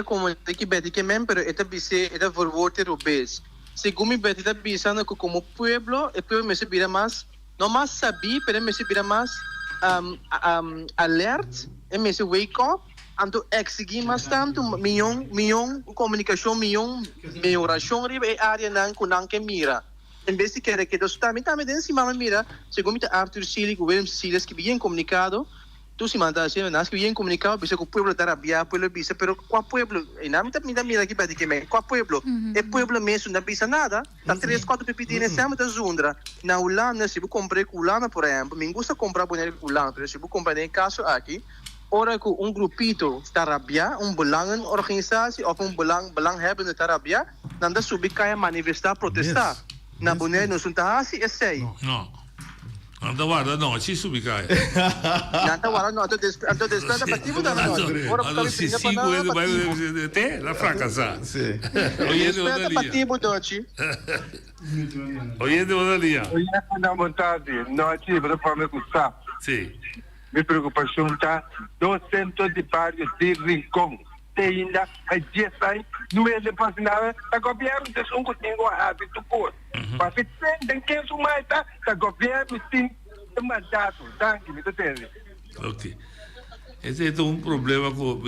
S18: como que beti que men, pero esta bise esta verwoord Rubens. Según mi betita pensando que como pueblo, el pueblo me servirá más, no más sabí, pero me servirá más alert, me se wake up, anto exigir más tanto, millón comunicación, millón oración, ribe área nan kunan que mira. En vez de que dos también encima me mira, según mi Arthur Sili, William Siles, que bien comunicado, tú si mandas así, ¿no? Que bien comunicado, dice que el pueblo está rabia, pueblo dice, pero ¿cuál pueblo? Y nada, mira aquí para que me, ¿cuál pueblo? El pueblo mesmo no dice nada, está 3, 4 pepitines, se llama Zundra. Na Holanda, se vou comprar culana, por exemplo, me gusta comprar boneco culana, pero se vou comprar em caso aqui, ora que grupito está rabia, belangen organisatie of belanghebbende está rabia, dan da subi kaya manifestar, protestar. Na boneco não sunta assim, é sei.
S12: Não. Anda guarda no, ci subicai.
S18: Anda guarda no, anto desperta partivo da noite.
S12: Allora si sicuro te la fracassa. Sì.
S18: Desperta partivo doci.
S12: Oye de Odalia.
S2: Oye na vontade, noite para forma custa.
S12: Sì.
S2: Mi preoccupazione está 200 de bairros de Rincón. Ainda a 10 anos não é de fascinada, tá governo de um contigo hábito por. Mas se tem que sumar tá governo tem mandato, tá que me entende.
S12: Ok. Esse é um problema com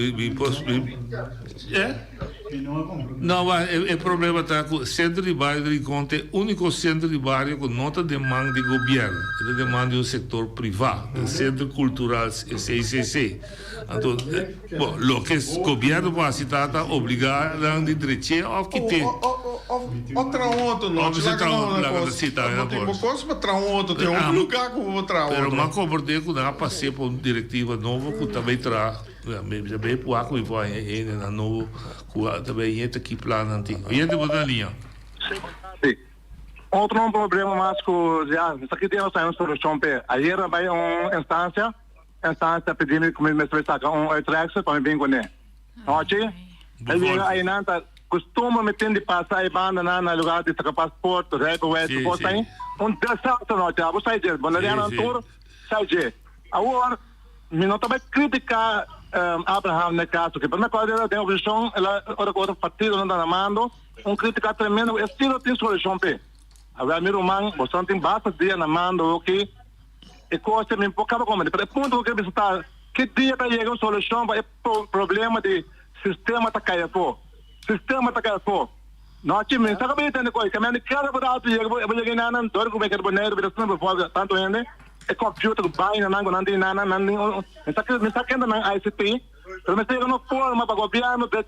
S12: Não, mas o problema está com o centro de bairro de Rincón, é o único centro de bairro com não demanda de governo, é demanda do setor privado, do centro cultural CCC. Então, bom, o que o governo vai citar está obrigado a direito ao que tem.
S1: Outra outro não,
S12: não citar na
S1: bolsa. Outra outro tem lugar com outra outra.
S12: Pero mas compreender que não passei por uma diretiva nova que também traz, também por aqui vai na novo, também entra aqui plano antigo. E entra na linha.
S2: Sim. Outro problema mais que já, isso aqui tem uma solução para. Ayer vai uma instância pedindo que me sacar trax para bem com ele. Ok? Aí não tá costuma meter de passar a banda na lugar de sacar passaporte, recolher, coisa aí. Desastre não, já você diz, bonariana tour, sai. Agora, me não também criticar Abraham no caso, que para coisa tem oposição, ela outra partido não está namando, crítica tremendo, estilo tem solução pe. Agora meu irmão, você tem bastante dia namando, ok? E coisa me empocava como, mas o ponto que você está, que dia vai chegar a solução para o problema de sistema tá caindo pô. Sistema tá caindo pô. Não tinha me sabe bem entender coisa, que me cada barato chega, eu cheguei na não, dor como é que é boneiro, mas não pode tanto ainda. É computer que vai na não me está querendo na ICT, mas me chega no forma para governo, vai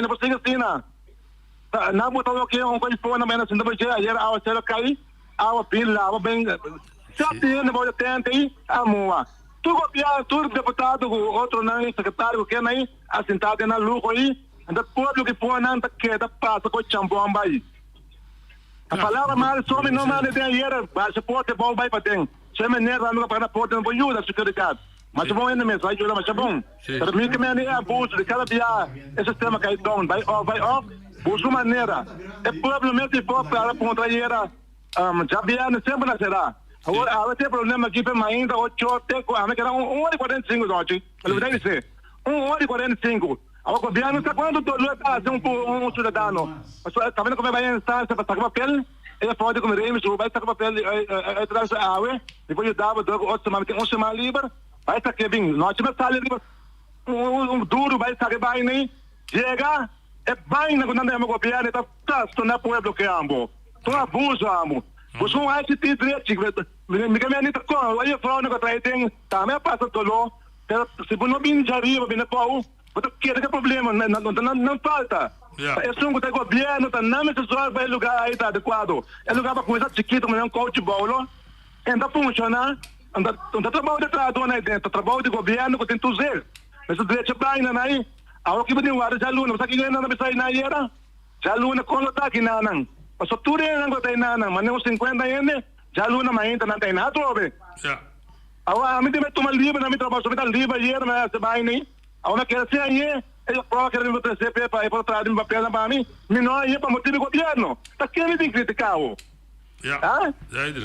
S2: na você assim na botar o que coisa for na menos ainda vai ayer a ser cai, a pila, bem já tem na boa tenta aí, amor. Tu governo, tu deputado, outro não, secretário que aí, assentado na luco aí, anda povo que for não tá que tá passa com chambomba aí. A palavra mal some não mal tem ayer, vai se pode bom vai para tem. Se me nega não para pode não ajuda a seguridade. Mas bom ainda mesmo, vai ajuda, mas é bom. Para mim que é abuso de cada dia, esse sistema cai down, vai off, busca maneira. É provavelmente para contra era, já vier sempre nascerá. Agora tem problema aqui para ainda 8 até que era 1h45 hoje. Eu vou dizer, 1h45. Agora o governo está quando todo está um cidadão. Está vendo como vai a instância para sacar papel? Ele pode comer vai sacar papel, traz água, depois eu dava 8 semanas, tem 1 semana livre, vai sacar bem, nós tivemos salário livre, duro, vai sacar bem, nem chega, é bem na quando o governo está na pueblo que amo, estou abuso amo. Você não acha que tem direito, me caminha com, aí eu falo que traz tem, também passa todo, se você não vem de arriba, vem na pau, que é problema, não falta. É um governo, não é só para lugar aí tá adequado. É lugar para coisa chiquita, mas é um coach bolo. Ainda funciona, ainda trabalho de trabalho aí dentro, trabalho de governo que tem tudo zero. Mas o direito é bem aí. Agora que eu guarda já luna, você que ganha na mesa aí na era, já luna quando tá aqui na nan. Passou tudo aí não tem nada, mas não 50 ainda, já luna mas ainda não tem nada, trobe. Agora a mim tem tomar livre, na mim trabalho, só me dá livre aí, mas é bem nem. Agora quer ser aí, ele prova que ele não precisa para ir para trás de uma perna para mim, não é para motivo do governo. Tá querendo me criticar, o?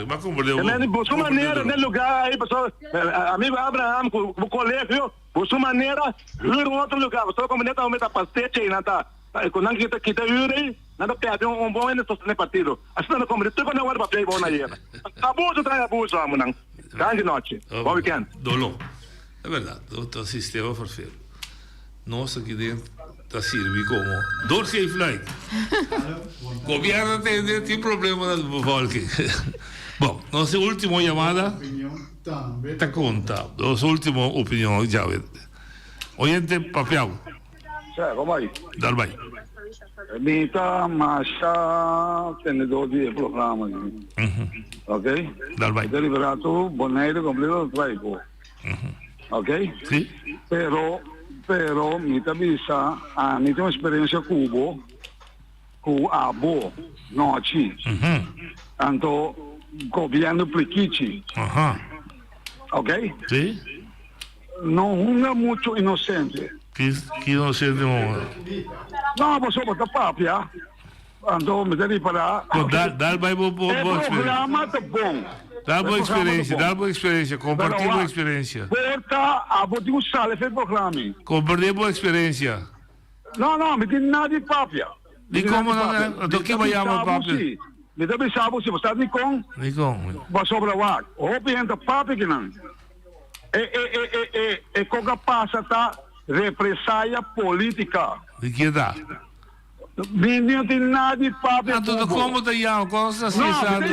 S12: Mas como deu?
S2: Busca maneira nesse lugar aí, pessoal, amigo Abraham, o colégio, busca maneira, ir em outro lugar, pessoal, como nem tá aumentando pastete aí, não tá, quando kita ir aí, nada perde bom ainda sostener partido. Assim não como, tu quando eu para play bom aí. Abuso traz abuso, amo, grande noite, bom weekend.
S12: Dolor, é verdade, o sistema forfeiro. Nossa, aqui dentro está servindo como Dorsey Flight. O governo tem problema no volque. Bom, nossa última chamada está conta. Nossa última opinião, já vê. Oyente, papel.
S3: Vamos aí.
S12: Dá vai.
S3: Mita, Masha, tenedor de programa. Ok?
S12: Dá vai.
S3: Deliberato, boneiro, completo, traigo. Ok?
S12: Sim.
S3: Pero mi tabisa mi tengo experiencia cubo abo noche tanto gobierno pliquichi ok
S12: sí
S3: no una mucho inocente
S12: que inocente
S3: no pues sobre papia ando me dei para
S12: dá vai bom
S3: programa tá bom.
S12: Dá boa experiência, compartilha boa experiência.
S3: Porta, a botar um sala fez programa.
S12: Compartilha boa experiência.
S3: Não, me tem nada de papia.
S12: De como não é? Do que vai chamar papia?
S3: Me dá bem sabe se você está Nikon. Vai sobre o ar. O pienta papia que não. E coca passa tá represália política.
S12: De que dá?
S3: Não tem nada de papel.
S12: Tudo como te llamo, como estás
S3: pensando?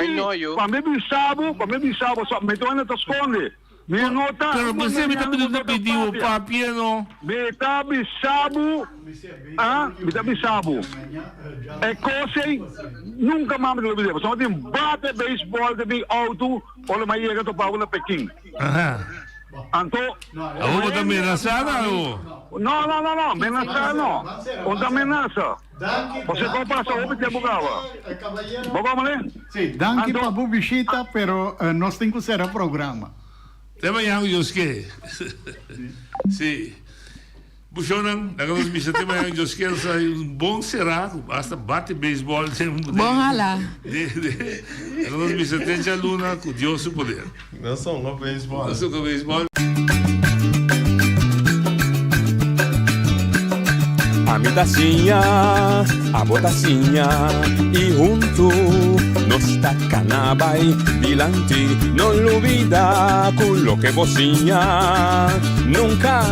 S3: I know you. Para mim bisabo, só me tô indo te esconde. Me nota.
S12: Pero você me tá pedindo o papel, não?
S3: Me tá bisabo. Me tá bisabo. É coisa nunca mais me lembro. Só tem bate beisebol de auto, olha mais chega to Paulo Pequim. Anto,
S12: você tá ameaçada ou?
S3: Não, ameaça não. Onde ameaça? Você compra só o que bugava. Vamos lá?
S15: Sim, danke para a visita, pero nós temos que ser o programa.
S12: Tema yang Joske. Sim. Buchonan, nós visita tema yang Joske, bom será, basta bate beisebol.
S13: Bom lá.
S12: Nós visitamos a Luna com Deus o poder.
S1: Não são com beisebol.
S12: Não são com beisebol.
S11: A mi tacinha, a botacinha e junto nos tacanabay dilante, no olvida con lo que bocina, nunca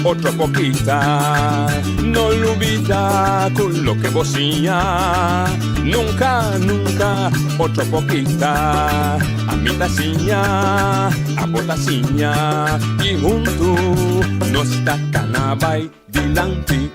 S11: otra poquita, no olvida con lo que bocina, nunca otra poquita, a mi tacinha, a botacinha y junto nos tacanabay dilante.